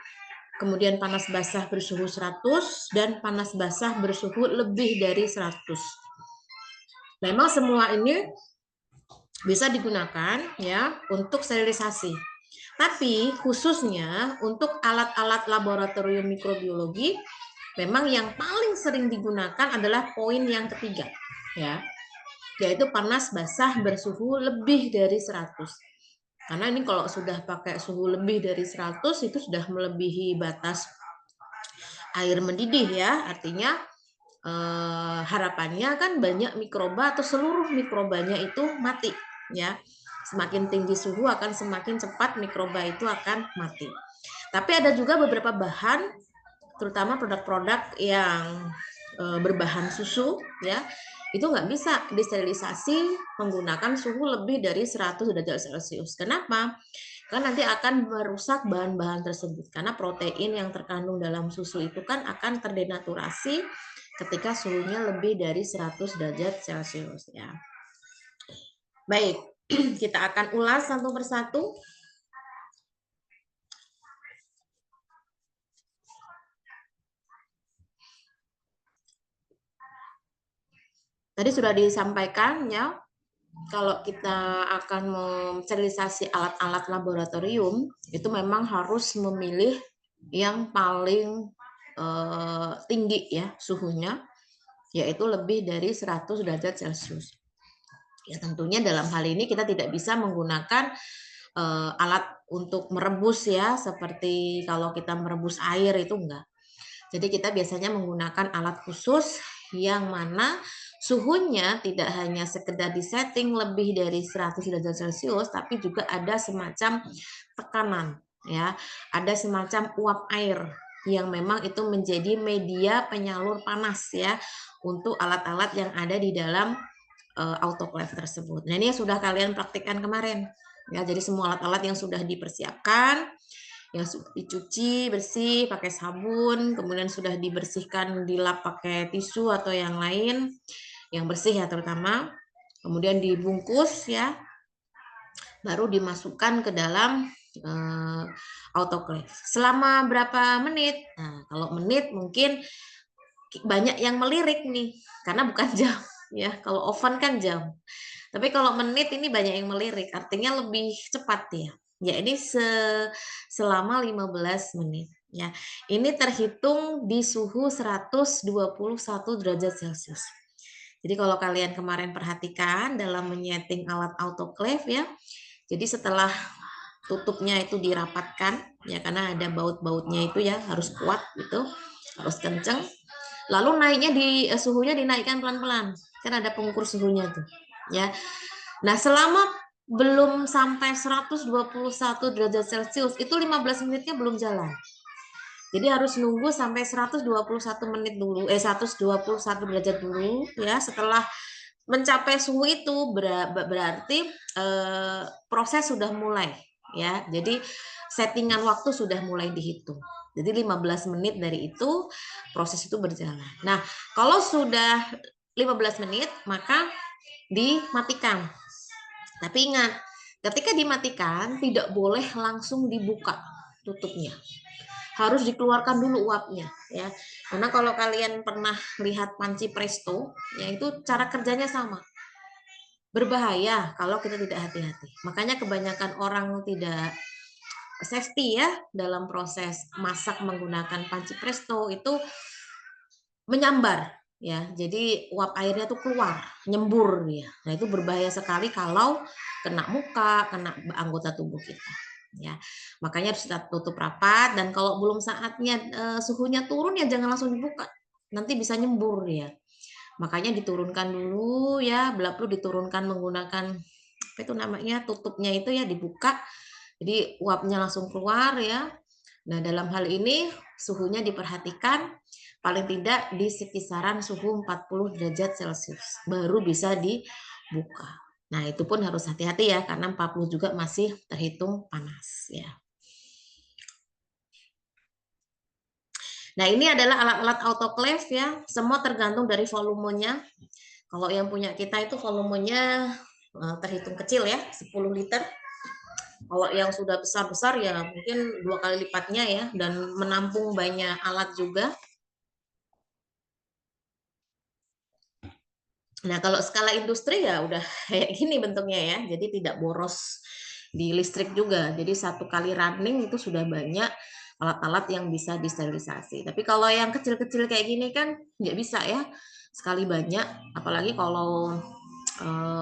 kemudian panas basah bersuhu 100 dan panas basah bersuhu lebih dari 100. Memang semua ini bisa digunakan ya untuk sterilisasi. Tapi khususnya untuk alat-alat laboratorium mikrobiologi, memang yang paling sering digunakan adalah poin yang ketiga, ya, yaitu panas basah bersuhu lebih dari 100. Karena ini kalau sudah pakai suhu lebih dari 100 itu sudah melebihi batas air mendidih ya, artinya harapannya kan banyak mikroba atau seluruh mikrobanya itu mati, ya. Semakin tinggi suhu akan semakin cepat mikroba itu akan mati. Tapi ada juga beberapa bahan, terutama produk-produk yang berbahan susu, ya, itu nggak bisa disterilisasi menggunakan suhu lebih dari 100 derajat Celcius. Kenapa? Karena nanti akan merusak bahan-bahan tersebut. Karena protein yang terkandung dalam susu itu kan akan terdenaturasi ketika suhunya lebih dari 100 derajat Celcius, ya. Baik, kita akan ulas satu persatu. Tadi sudah disampaikan ya, kalau kita akan mensterilisasi alat-alat laboratorium, itu memang harus memilih yang paling tinggi ya suhunya, yaitu lebih dari 100 derajat Celcius. Ya tentunya dalam hal ini kita tidak bisa menggunakan alat untuk merebus ya, seperti kalau kita merebus air itu enggak. Jadi kita biasanya menggunakan alat khusus yang mana suhunya tidak hanya sekedar disetting lebih dari 100 derajat Celcius, tapi juga ada semacam tekanan ya, ada semacam uap air yang memang itu menjadi media penyalur panas ya untuk alat-alat yang ada di dalam autoclave tersebut. Nah, ini yang sudah kalian praktikkan kemarin. Ya, jadi semua alat-alat yang sudah dipersiapkan, yang sudah dicuci bersih pakai sabun, kemudian sudah dibersihkan, dilap pakai tisu atau yang lain, yang bersih ya terutama, kemudian dibungkus ya, baru dimasukkan ke dalam autoclave. Selama berapa menit? Nah, kalau menit mungkin banyak yang melirik nih, karena bukan jam ya. Kalau oven kan jam. Tapi kalau menit ini banyak yang melirik, artinya lebih cepat ya. Ya, ini selama 15 menit ya. Ini terhitung di suhu 121 derajat Celcius. Jadi kalau kalian kemarin perhatikan dalam menyeting alat autoclave ya. Jadi setelah tutupnya itu dirapatkan ya, karena ada baut-bautnya itu ya, harus kuat gitu, harus kenceng. Lalu naiknya suhunya dinaikkan pelan-pelan. Kan ada pengukur suhunya tuh ya. Nah, selama belum sampai 121 derajat Celcius, itu 15 menitnya belum jalan. Jadi harus nunggu sampai 121 menit dulu, 121 derajat dulu ya. Setelah mencapai suhu itu berarti proses sudah mulai ya. Jadi settingan waktu sudah mulai dihitung. Jadi 15 menit dari itu proses itu berjalan. Nah, kalau sudah 15 menit maka dimatikan. Tapi ingat, ketika dimatikan tidak boleh langsung dibuka tutupnya. Harus dikeluarkan dulu uapnya ya. Karena kalau kalian pernah lihat panci presto, ya itu cara kerjanya sama. Berbahaya kalau kita tidak hati-hati. Makanya kebanyakan orang tidak safety ya dalam proses masak menggunakan panci presto itu menyambar ya. Jadi uap airnya tuh keluar, nyembur ya. Nah, itu berbahaya sekali kalau kena muka, kena anggota tubuh kita. Ya, makanya harus kita tutup rapat, dan kalau belum saatnya suhunya turun ya jangan langsung dibuka, nanti bisa nyembur ya. Makanya diturunkan dulu ya, bila perlu diturunkan menggunakan apa itu namanya, tutupnya itu ya dibuka, jadi uapnya langsung keluar ya. Nah, dalam hal ini suhunya diperhatikan paling tidak di sekisaran suhu 40 derajat Celcius baru bisa dibuka. Nah, itu pun harus hati-hati ya, karena 40 juga masih terhitung panas ya. Nah, ini adalah alat-alat autoclave ya, semua tergantung dari volumenya. Kalau yang punya kita itu volumenya terhitung kecil ya, 10 liter. Kalau yang sudah besar-besar ya mungkin 2 kali lipatnya ya, dan menampung banyak alat juga. Nah, kalau skala industri ya udah kayak gini bentuknya ya, jadi tidak boros di listrik juga. Jadi satu kali running itu sudah banyak alat-alat yang bisa disterilisasi. Tapi kalau yang kecil-kecil kayak gini kan nggak bisa ya, sekali banyak. Apalagi kalau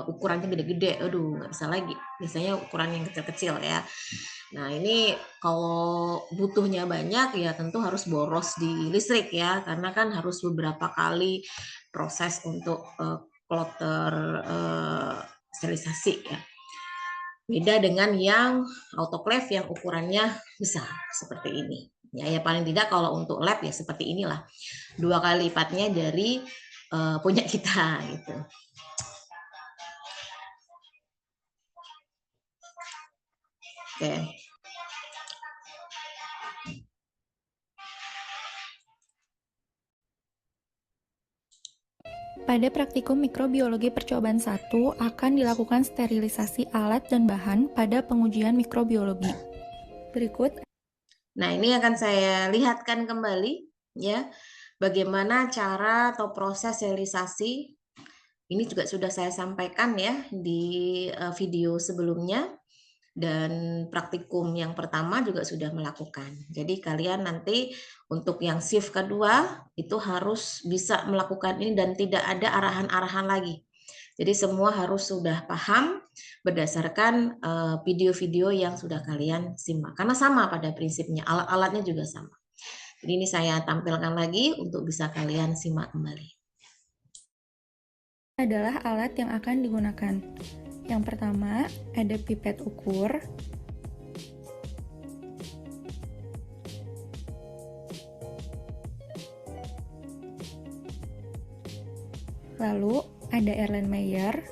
ukurannya gede-gede, aduh nggak bisa lagi. Biasanya ukuran yang kecil-kecil ya. Nah, ini kalau butuhnya banyak ya tentu harus boros di listrik ya, karena kan harus beberapa kali proses untuk kloter sterilisasi ya. Beda dengan yang autoclave yang ukurannya besar seperti ini. Ya paling tidak kalau untuk lab ya seperti inilah. 2 kali lipatnya dari punya kita gitu. Oke. Pada praktikum mikrobiologi percobaan 1 akan dilakukan sterilisasi alat dan bahan pada pengujian mikrobiologi. Berikut. Nah, ini akan saya lihatkan kembali ya, bagaimana cara atau proses sterilisasi. Ini juga sudah saya sampaikan ya di video sebelumnya, dan praktikum yang pertama juga sudah melakukan. Jadi kalian nanti untuk yang shift kedua itu harus bisa melakukan ini dan tidak ada arahan-arahan lagi. Jadi semua harus sudah paham berdasarkan video-video yang sudah kalian simak. Karena sama pada prinsipnya, alat-alatnya juga sama. Jadi ini saya tampilkan lagi untuk bisa kalian simak kembali. Adalah alat yang akan digunakan. Yang pertama, ada pipet ukur. Lalu, ada Erlenmeyer,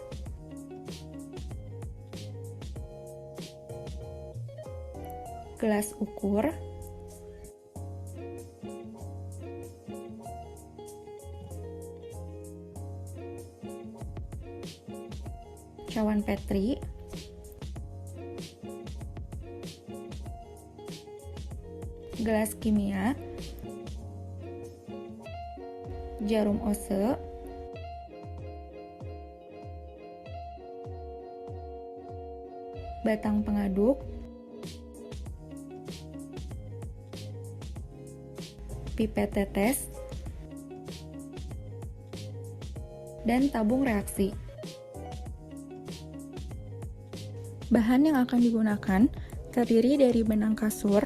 gelas ukur, cawan Petri, gelas kimia, jarum ose, batang pengaduk, pipet tetes, dan tabung reaksi. Bahan yang akan digunakan terdiri dari benang kasur,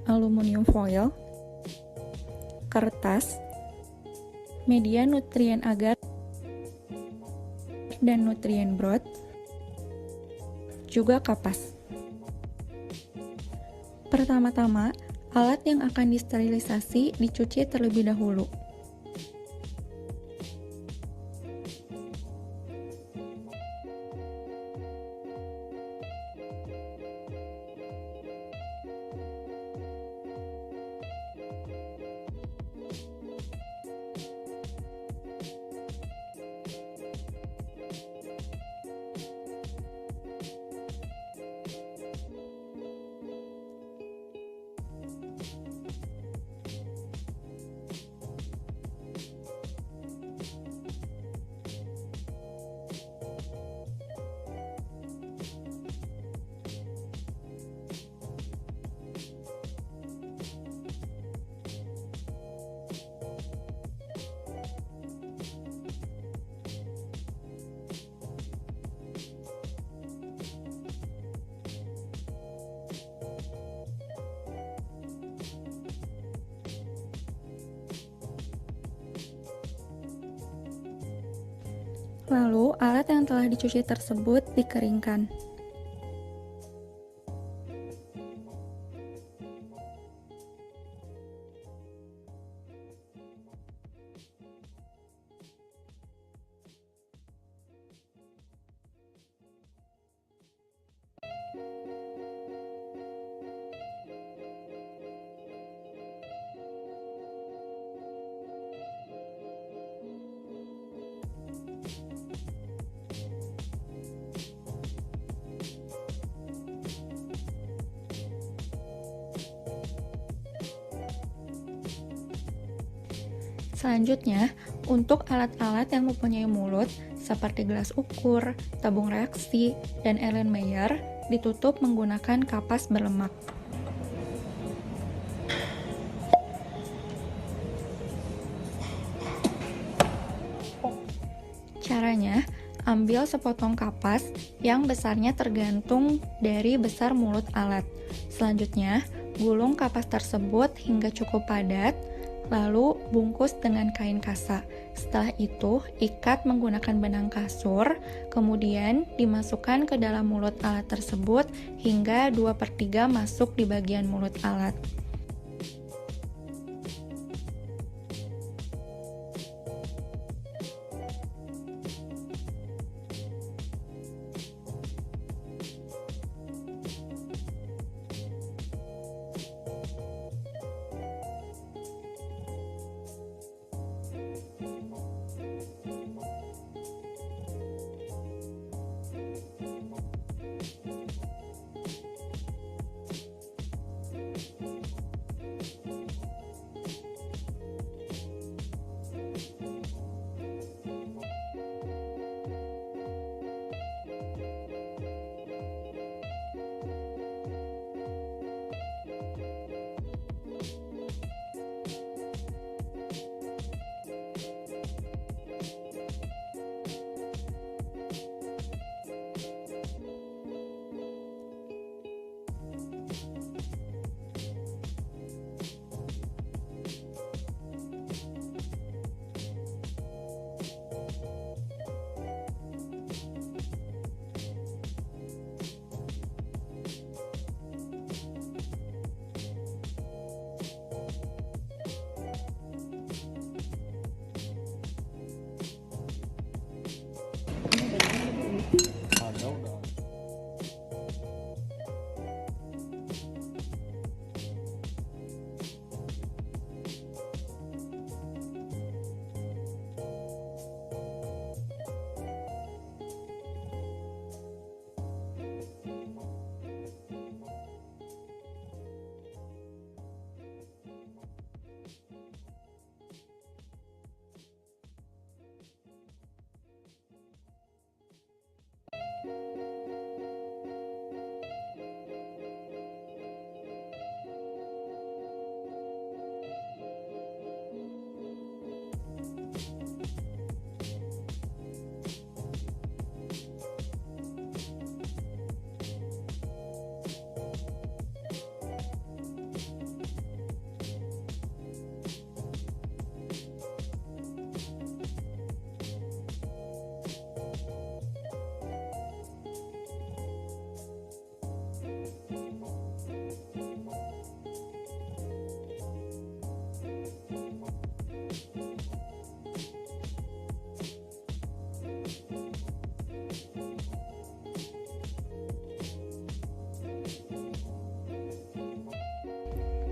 aluminium foil, kertas, media nutrien agar dan nutrien broth, juga kapas. Pertama-tama, alat yang akan disterilisasi dicuci terlebih dahulu. Lalu, alat yang telah dicuci tersebut dikeringkan. Selanjutnya, untuk alat-alat yang mempunyai mulut seperti gelas ukur, tabung reaksi, dan Erlenmeyer ditutup menggunakan kapas berlemak. Caranya, ambil sepotong kapas yang besarnya tergantung dari besar mulut alat. Selanjutnya, gulung kapas tersebut hingga cukup padat, lalu bungkus dengan kain kasa. Setelah itu, ikat menggunakan benang kasur, kemudian dimasukkan ke dalam mulut alat tersebut hingga 2/3 masuk di bagian mulut alat.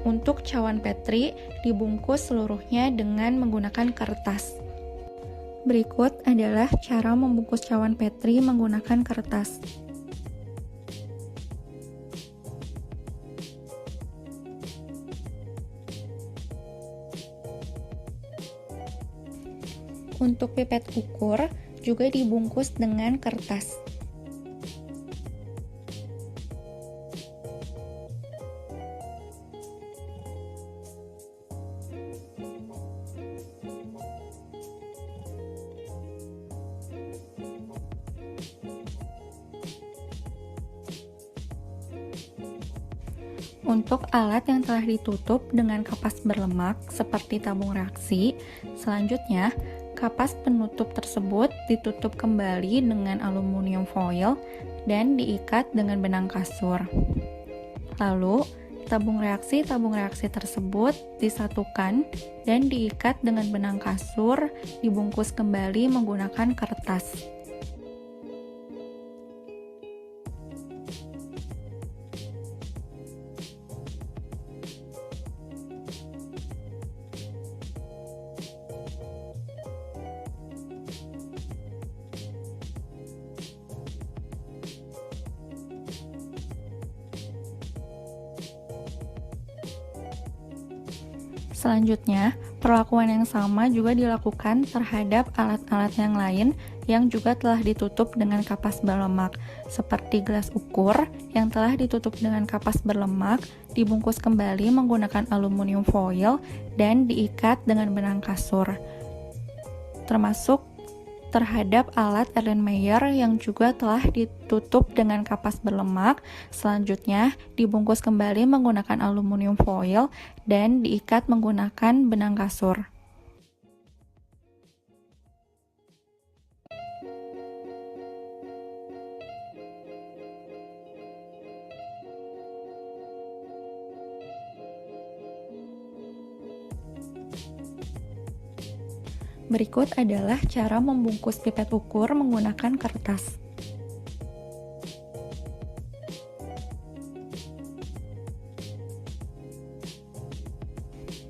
Untuk cawan Petri dibungkus seluruhnya dengan menggunakan kertas. Berikut adalah cara membungkus cawan Petri menggunakan kertas. Untuk pipet ukur juga dibungkus dengan kertas. Untuk alat yang telah ditutup dengan kapas berlemak seperti tabung reaksi, selanjutnya kapas penutup tersebut ditutup kembali dengan aluminium foil dan diikat dengan benang kasur. Lalu, tabung reaksi tersebut disatukan dan diikat dengan benang kasur, dibungkus kembali menggunakan kertas. Selanjutnya, perlakuan yang sama juga dilakukan terhadap alat-alat yang lain yang juga telah ditutup dengan kapas berlemak, seperti gelas ukur yang telah ditutup dengan kapas berlemak, dibungkus kembali menggunakan aluminium foil, dan diikat dengan benang kasur. Termasuk terhadap alat Erlenmeyer yang juga telah ditutup dengan kapas berlemak, selanjutnya dibungkus kembali menggunakan aluminium foil dan diikat menggunakan benang kasur. Berikut adalah cara membungkus pipet ukur menggunakan kertas.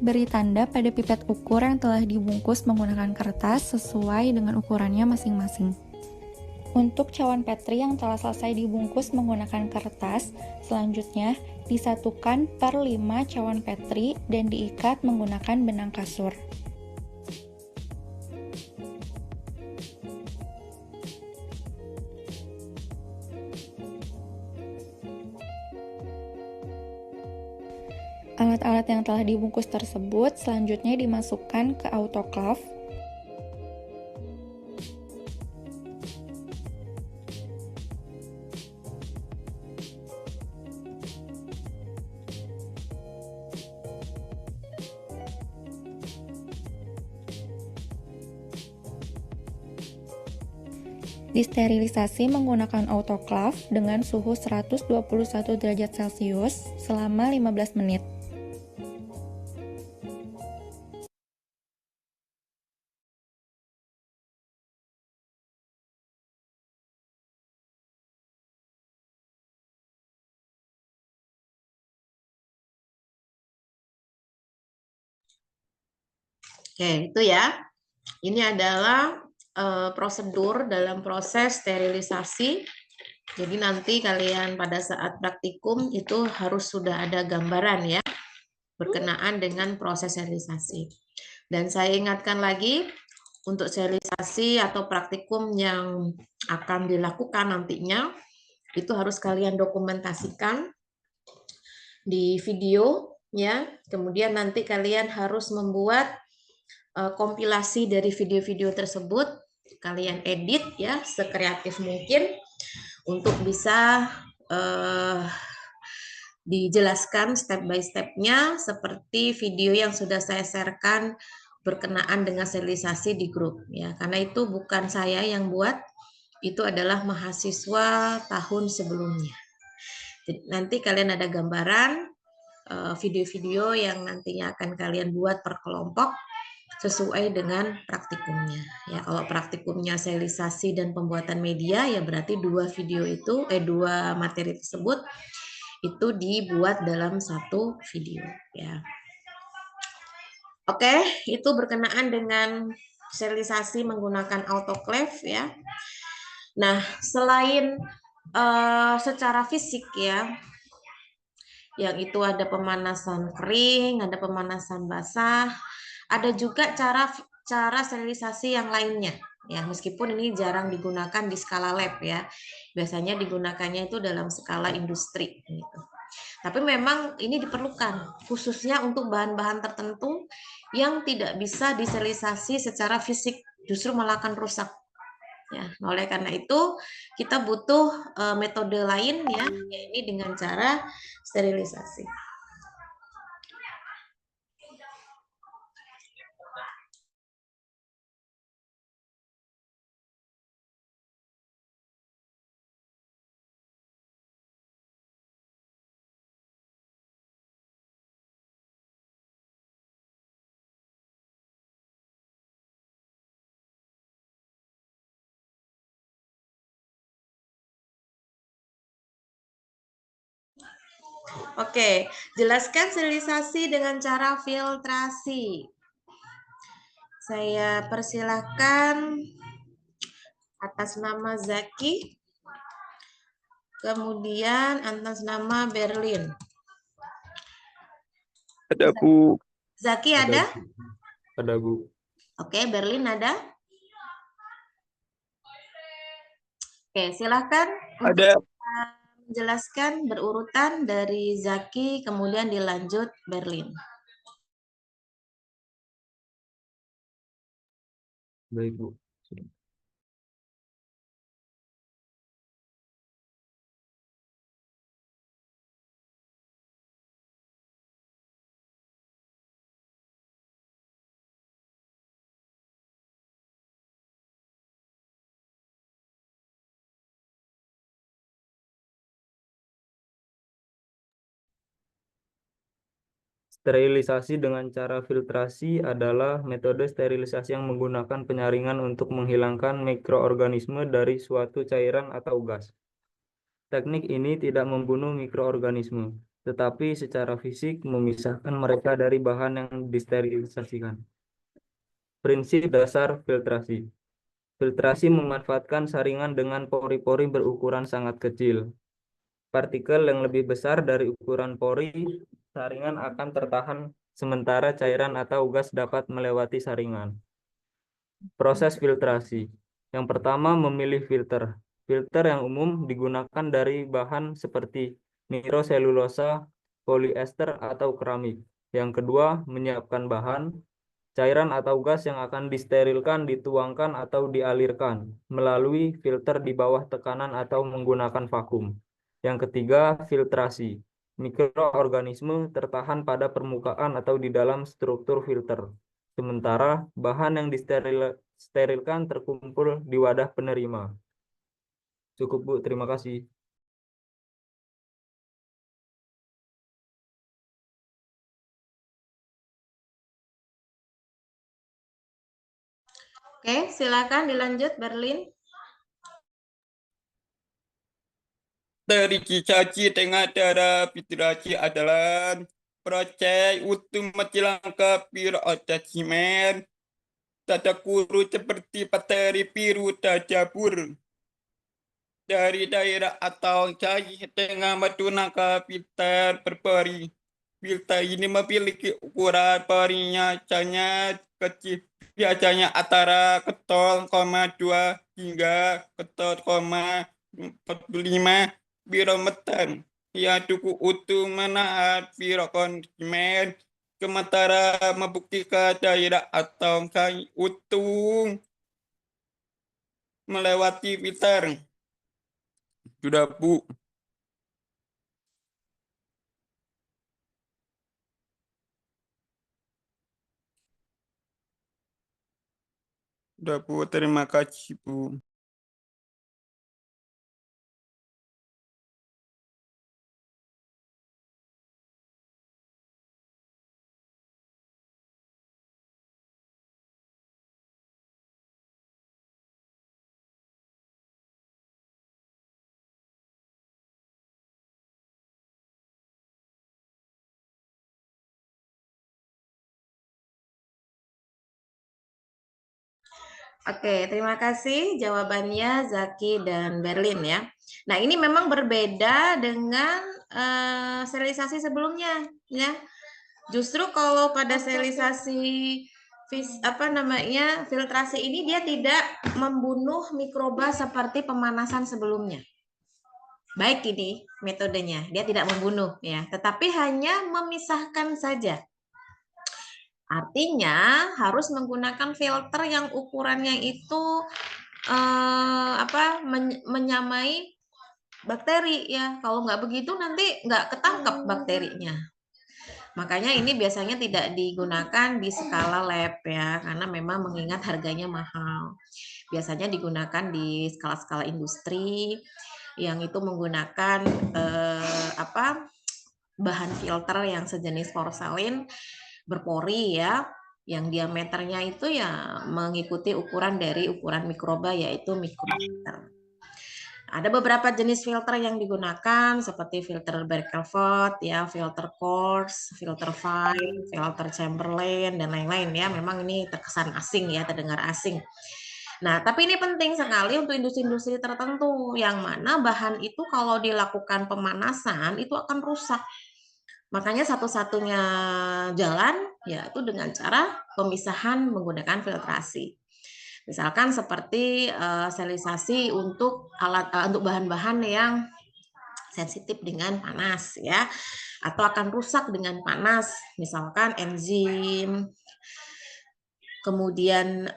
Beri tanda pada pipet ukur yang telah dibungkus menggunakan kertas sesuai dengan ukurannya masing-masing. Untuk cawan Petri yang telah selesai dibungkus menggunakan kertas, selanjutnya disatukan per 5 cawan Petri dan diikat menggunakan benang kasur. Alat-alat yang telah dibungkus tersebut selanjutnya dimasukkan ke autoclave. Disterilisasi menggunakan autoclave dengan suhu 121 derajat Celcius selama 15 menit. Oke, itu ya. Ini adalah prosedur dalam proses sterilisasi. Jadi nanti kalian pada saat praktikum itu harus sudah ada gambaran ya, berkenaan dengan proses sterilisasi. Dan saya ingatkan lagi, untuk sterilisasi atau praktikum yang akan dilakukan nantinya, itu harus kalian dokumentasikan di video ya. Kemudian nanti kalian harus membuat kompilasi dari video-video tersebut, kalian edit ya sekreatif mungkin untuk bisa dijelaskan step by step-nya seperti video yang sudah saya sharekan berkenaan dengan sterilisasi di grup ya. Karena itu bukan saya yang buat, itu adalah mahasiswa tahun sebelumnya. Jadi, nanti kalian ada gambaran video-video yang nantinya akan kalian buat per kelompok sesuai dengan praktikumnya. Ya, kalau praktikumnya sterilisasi dan pembuatan media ya berarti dua materi tersebut itu dibuat dalam satu video ya. Oke, itu berkenaan dengan sterilisasi menggunakan autoclave ya. Nah, selain secara fisik ya, yang itu ada pemanasan kering, ada pemanasan basah, ada juga cara sterilisasi yang lainnya ya, meskipun ini jarang digunakan di skala lab ya. Biasanya digunakannya itu dalam skala industri gitu. Tapi memang ini diperlukan khususnya untuk bahan-bahan tertentu yang tidak bisa disterilisasi secara fisik, justru malah akan rusak. Ya, oleh karena itu kita butuh metode lain ya, yaitu dengan cara sterilisasi. Oke, jelaskan sterilisasi dengan cara filtrasi. Saya persilahkan atas nama Zaki, kemudian atas nama Berlin. Ada Bu. Zaki ada? Ada Bu. Oke, Berlin ada? Oke, silahkan. Ada. Menjelaskan berurutan dari Zaki, kemudian dilanjut Berlin. Baik, Bu. Sterilisasi dengan cara filtrasi adalah metode sterilisasi yang menggunakan penyaringan untuk menghilangkan mikroorganisme dari suatu cairan atau gas. Teknik ini tidak membunuh mikroorganisme, tetapi secara fisik memisahkan mereka dari bahan yang disterilisasikan. Prinsip dasar filtrasi. Filtrasi memanfaatkan saringan dengan pori-pori berukuran sangat kecil. Partikel yang lebih besar dari ukuran pori saringan akan tertahan sementara cairan atau gas dapat melewati saringan. Proses filtrasi. Yang pertama, memilih filter. Filter yang umum digunakan dari bahan seperti nitroselulosa, poliester, atau keramik. Yang kedua, menyiapkan bahan, cairan atau gas yang akan disterilkan, dituangkan atau dialirkan melalui filter di bawah tekanan atau menggunakan vakum. Yang ketiga, filtrasi. Mikroorganisme tertahan pada permukaan atau di dalam struktur filter. Sementara bahan yang disterilkan terkumpul di wadah penerima. Cukup, Bu. Terima kasih. Oke, silakan dilanjut Berlin. Sterilisasi dengan cara filtrasi adalah proses untuk menghilangkan pirotasimen tanda kurung seperti bakteri, virus, dan jamur dari daerah atau cair dengan menggunakan filter berpori. Filter ini memiliki ukuran porinya sangat kecil biasanya antara 0,2 hingga 0,45 birometer. Ya duku utuh menahan piro konsumen sementara membuktikan daerah atau kai utuh melewati filter. Sudah Bu. Sudah Bu, terima kasih Bu. Oke, terima kasih jawabannya Zaki dan Berlin ya. Nah, ini memang berbeda dengan sterilisasi sebelumnya ya. Justru kalau pada sterilisasi filtrasi ini dia tidak membunuh mikroba seperti pemanasan sebelumnya. Baik ini metodenya, dia tidak membunuh ya, tetapi hanya memisahkan saja. Artinya harus menggunakan filter yang ukurannya itu menyamai bakteri ya. Kalau nggak begitu nanti nggak ketangkep bakterinya. Makanya ini biasanya tidak digunakan di skala lab ya, karena memang mengingat harganya mahal. Biasanya digunakan di skala-skala industri yang itu menggunakan bahan filter yang sejenis porselin berpori ya, yang diameternya itu ya mengikuti ukuran dari ukuran mikroba yaitu mikroliter. Ada beberapa jenis filter yang digunakan seperti filter Berkelvoort ya, filter Coarse, filter Fine, filter Chamberlain dan lain-lain ya. Memang ini terkesan asing ya, terdengar asing. Nah, tapi ini penting sekali untuk industri-industri tertentu yang mana bahan itu kalau dilakukan pemanasan itu akan rusak. Makanya satu-satunya jalan yaitu dengan cara pemisahan menggunakan filtrasi. Misalkan seperti sterilisasi untuk untuk bahan-bahan yang sensitif dengan panas ya, atau akan rusak dengan panas, misalkan enzim, kemudian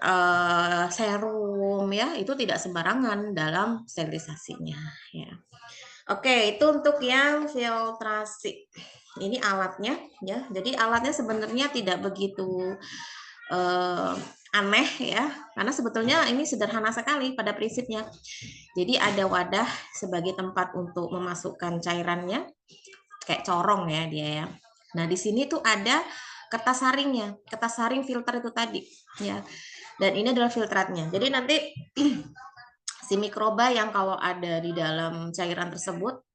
serum ya, itu tidak sembarangan dalam sterilisasinya ya. Oke, itu untuk yang filtrasi. Ini alatnya ya. Jadi alatnya sebenarnya tidak begitu aneh ya, karena sebetulnya ini sederhana sekali pada prinsipnya. Jadi ada wadah sebagai tempat untuk memasukkan cairannya, kayak corong ya dia ya. Nah di sini tuh ada kertas saringnya, kertas saring filter itu tadi ya. Dan ini adalah filtratnya. Jadi nanti si mikroba yang kalau ada di dalam cairan tersebut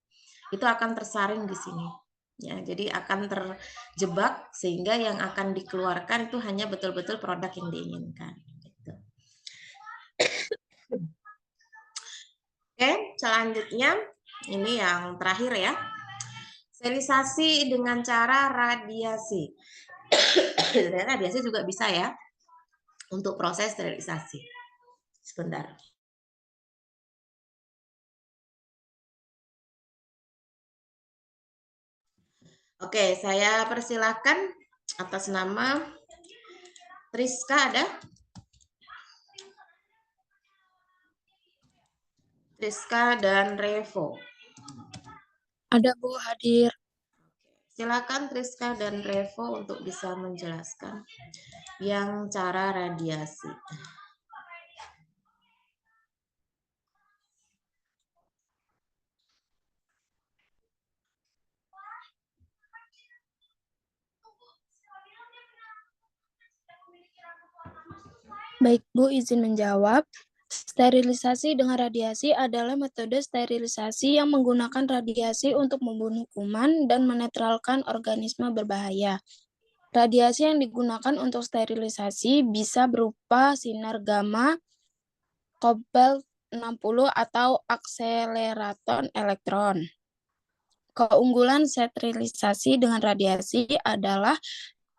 itu akan tersaring di sini. Ya, jadi akan terjebak sehingga yang akan dikeluarkan itu hanya betul-betul produk yang diinginkan. Gitu. Oke, selanjutnya ini yang terakhir ya. Sterilisasi dengan cara radiasi. Radiasi juga bisa ya untuk proses sterilisasi. Sebentar. Oke, saya persilakan atas nama Triska ada? Triska dan Revo. Ada Bu, hadir. Silakan Triska dan Revo untuk bisa menjelaskan yang cara radiasi. Baik Bu, izin menjawab. Sterilisasi dengan radiasi adalah metode sterilisasi yang menggunakan radiasi untuk membunuh kuman dan menetralkan organisme berbahaya. Radiasi yang digunakan untuk sterilisasi bisa berupa sinar gamma, kobalt 60 atau akseleraton elektron. Keunggulan sterilisasi dengan radiasi adalah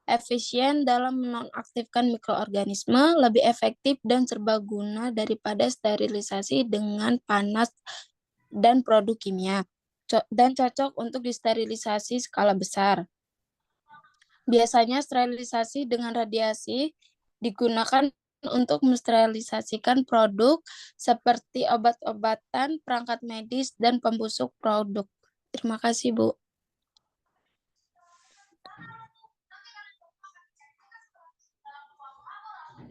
efisien dalam menonaktifkan mikroorganisme, lebih efektif dan serbaguna daripada sterilisasi dengan panas dan produk kimia, dan cocok untuk disterilisasi skala besar. Biasanya sterilisasi dengan radiasi digunakan untuk mensterilisasikan produk seperti obat-obatan, perangkat medis, dan pembusuk produk. Terima kasih, Bu.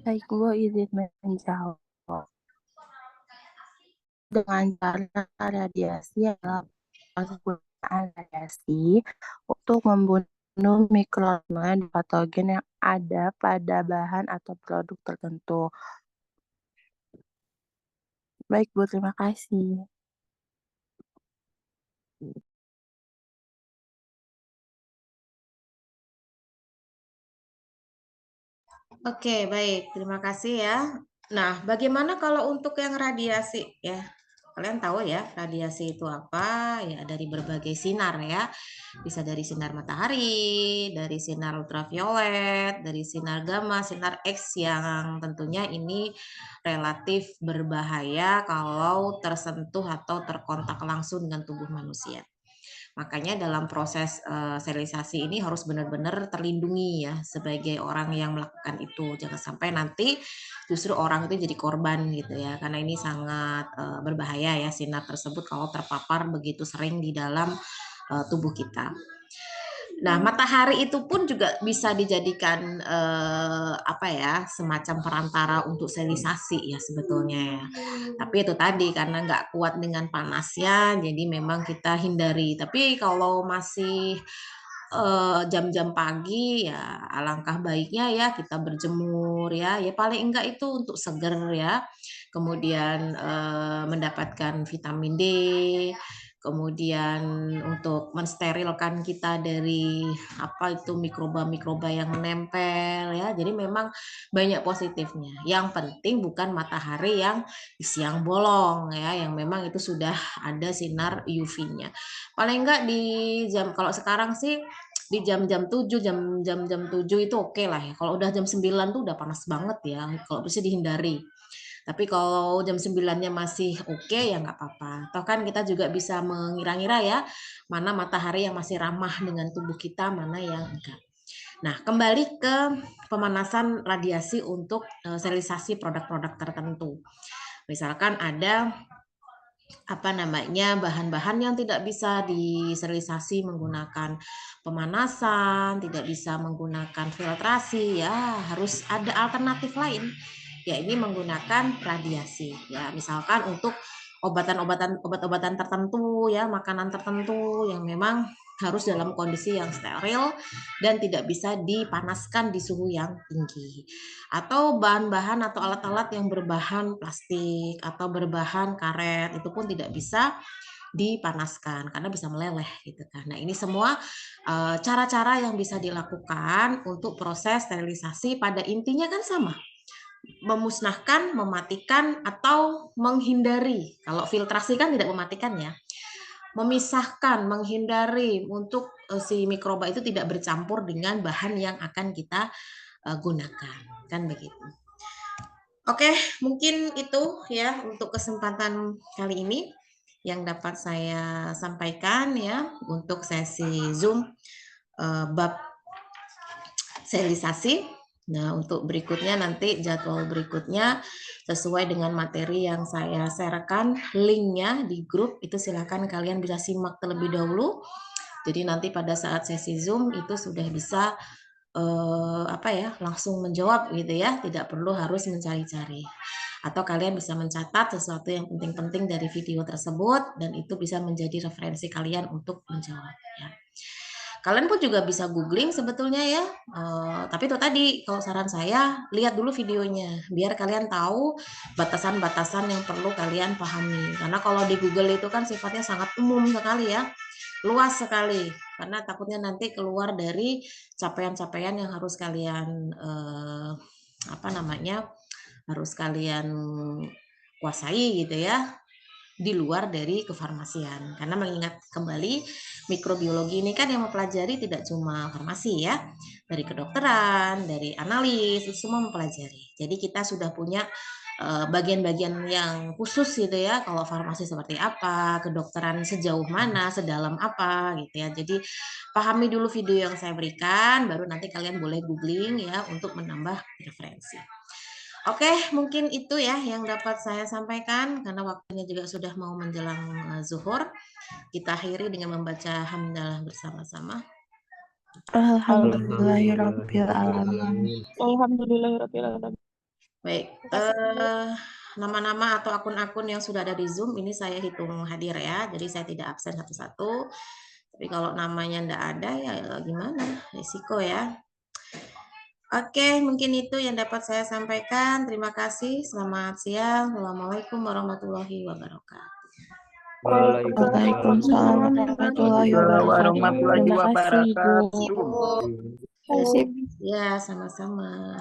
Baik, Bu, izin menjawab. Dengan cara radiasi adalah proses penggunaan radiasi untuk membunuh mikroorganisme patogen yang ada pada bahan atau produk tertentu. Baik, Bu, terima kasih. Oke, baik. Terima kasih ya. Nah, bagaimana kalau untuk yang radiasi ya? Kalian tahu ya, radiasi itu apa? Ya, dari berbagai sinar ya. Bisa dari sinar matahari, dari sinar ultraviolet, dari sinar gamma, sinar X yang tentunya ini relatif berbahaya kalau tersentuh atau terkontak langsung dengan tubuh manusia. Makanya dalam proses sterilisasi ini harus benar-benar terlindungi ya sebagai orang yang melakukan itu. Jangan sampai nanti justru orang itu jadi korban gitu ya. Karena ini sangat berbahaya ya sinar tersebut kalau terpapar begitu sering di dalam tubuh kita. Nah, matahari itu pun juga bisa dijadikan apa ya, semacam perantara untuk sterilisasi ya sebetulnya ya. Tapi itu tadi karena nggak kuat dengan panasnya, jadi memang kita hindari. Tapi kalau masih jam-jam pagi ya alangkah baiknya ya kita berjemur ya. Ya paling enggak itu untuk seger ya. Kemudian mendapatkan vitamin D, kemudian untuk mensterilkan kita dari apa itu mikroba-mikroba yang menempel ya. Jadi memang banyak positifnya. Yang penting bukan matahari yang siang bolong ya, yang memang itu sudah ada sinar UV-nya. Paling enggak di jam kalau sekarang sih di jam-jam 7 jam 7 itu oke lah ya. Kalau udah jam 9 tuh udah panas banget ya. Kalau bisa dihindari. Tapi kalau jam 9-nya masih oke ya nggak apa-apa. Toh kan kita juga bisa mengira-ngira ya, mana matahari yang masih ramah dengan tubuh kita, mana yang enggak. Nah, kembali ke pemanasan radiasi untuk sterilisasi produk-produk tertentu. Misalkan ada apa namanya bahan-bahan yang tidak bisa disterilisasi menggunakan pemanasan, tidak bisa menggunakan filtrasi ya, harus ada alternatif lain. Ya ini menggunakan radiasi ya. Misalkan untuk obat-obatan tertentu ya, makanan tertentu yang memang harus dalam kondisi yang steril dan tidak bisa dipanaskan di suhu yang tinggi. Atau bahan-bahan atau alat-alat yang berbahan plastik atau berbahan karet itu pun tidak bisa dipanaskan karena bisa meleleh gitu kan. Nah, ini semua cara-cara yang bisa dilakukan untuk proses sterilisasi pada intinya kan sama. Memusnahkan, mematikan atau menghindari. Kalau filtrasi kan tidak mematikan ya. Memisahkan, menghindari untuk si mikroba itu tidak bercampur dengan bahan yang akan kita gunakan. Kan begitu. Oke, mungkin itu ya untuk kesempatan kali ini yang dapat saya sampaikan ya untuk sesi Zoom bab sterilisasi. Nah, untuk berikutnya nanti jadwal berikutnya sesuai dengan materi yang saya sharekan linknya di grup itu silakan kalian bisa simak terlebih dahulu. Jadi nanti pada saat sesi Zoom itu sudah bisa apa ya langsung menjawab gitu ya, tidak perlu harus mencari-cari. Atau kalian bisa mencatat sesuatu yang penting-penting dari video tersebut dan itu bisa menjadi referensi kalian untuk menjawab ya. Kalian pun juga bisa googling sebetulnya ya, tapi itu tadi kalau saran saya lihat dulu videonya biar kalian tahu batasan-batasan yang perlu kalian pahami. Karena kalau di Google itu kan sifatnya sangat umum sekali ya, luas sekali. Karena takutnya nanti keluar dari capaian-capaian yang harus kalian apa namanya harus kalian kuasai gitu ya. di luar dari kefarmasian. Karena mengingat kembali mikrobiologi ini kan yang mempelajari tidak cuma farmasi ya, dari kedokteran, dari analis, itu semua mempelajari. Jadi kita sudah punya bagian-bagian yang khusus gitu ya, kalau farmasi seperti apa, kedokteran sejauh mana, sedalam apa gitu ya. Jadi pahami dulu video yang saya berikan, baru nanti kalian boleh googling ya untuk menambah referensi. Oke, mungkin itu ya yang dapat saya sampaikan karena waktunya juga sudah mau menjelang zuhur. Kita akhiri dengan membaca hamdalah bersama-sama. Alhamdulillahirabbil alamin. Alhamdulillahirabbil alamin. Baik, nama-nama atau akun-akun yang sudah ada di Zoom ini saya hitung hadir ya, jadi saya tidak absen satu-satu. Tapi kalau namanya enggak ada ya gimana, risiko ya. Oke, mungkin itu yang dapat saya sampaikan. Terima kasih. Selamat siang. Assalamualaikum warahmatullahi wabarakatuh. Waalaikumsalam warahmatullahi wabarakatuh. Terima kasih, Bu. Ya, sama-sama.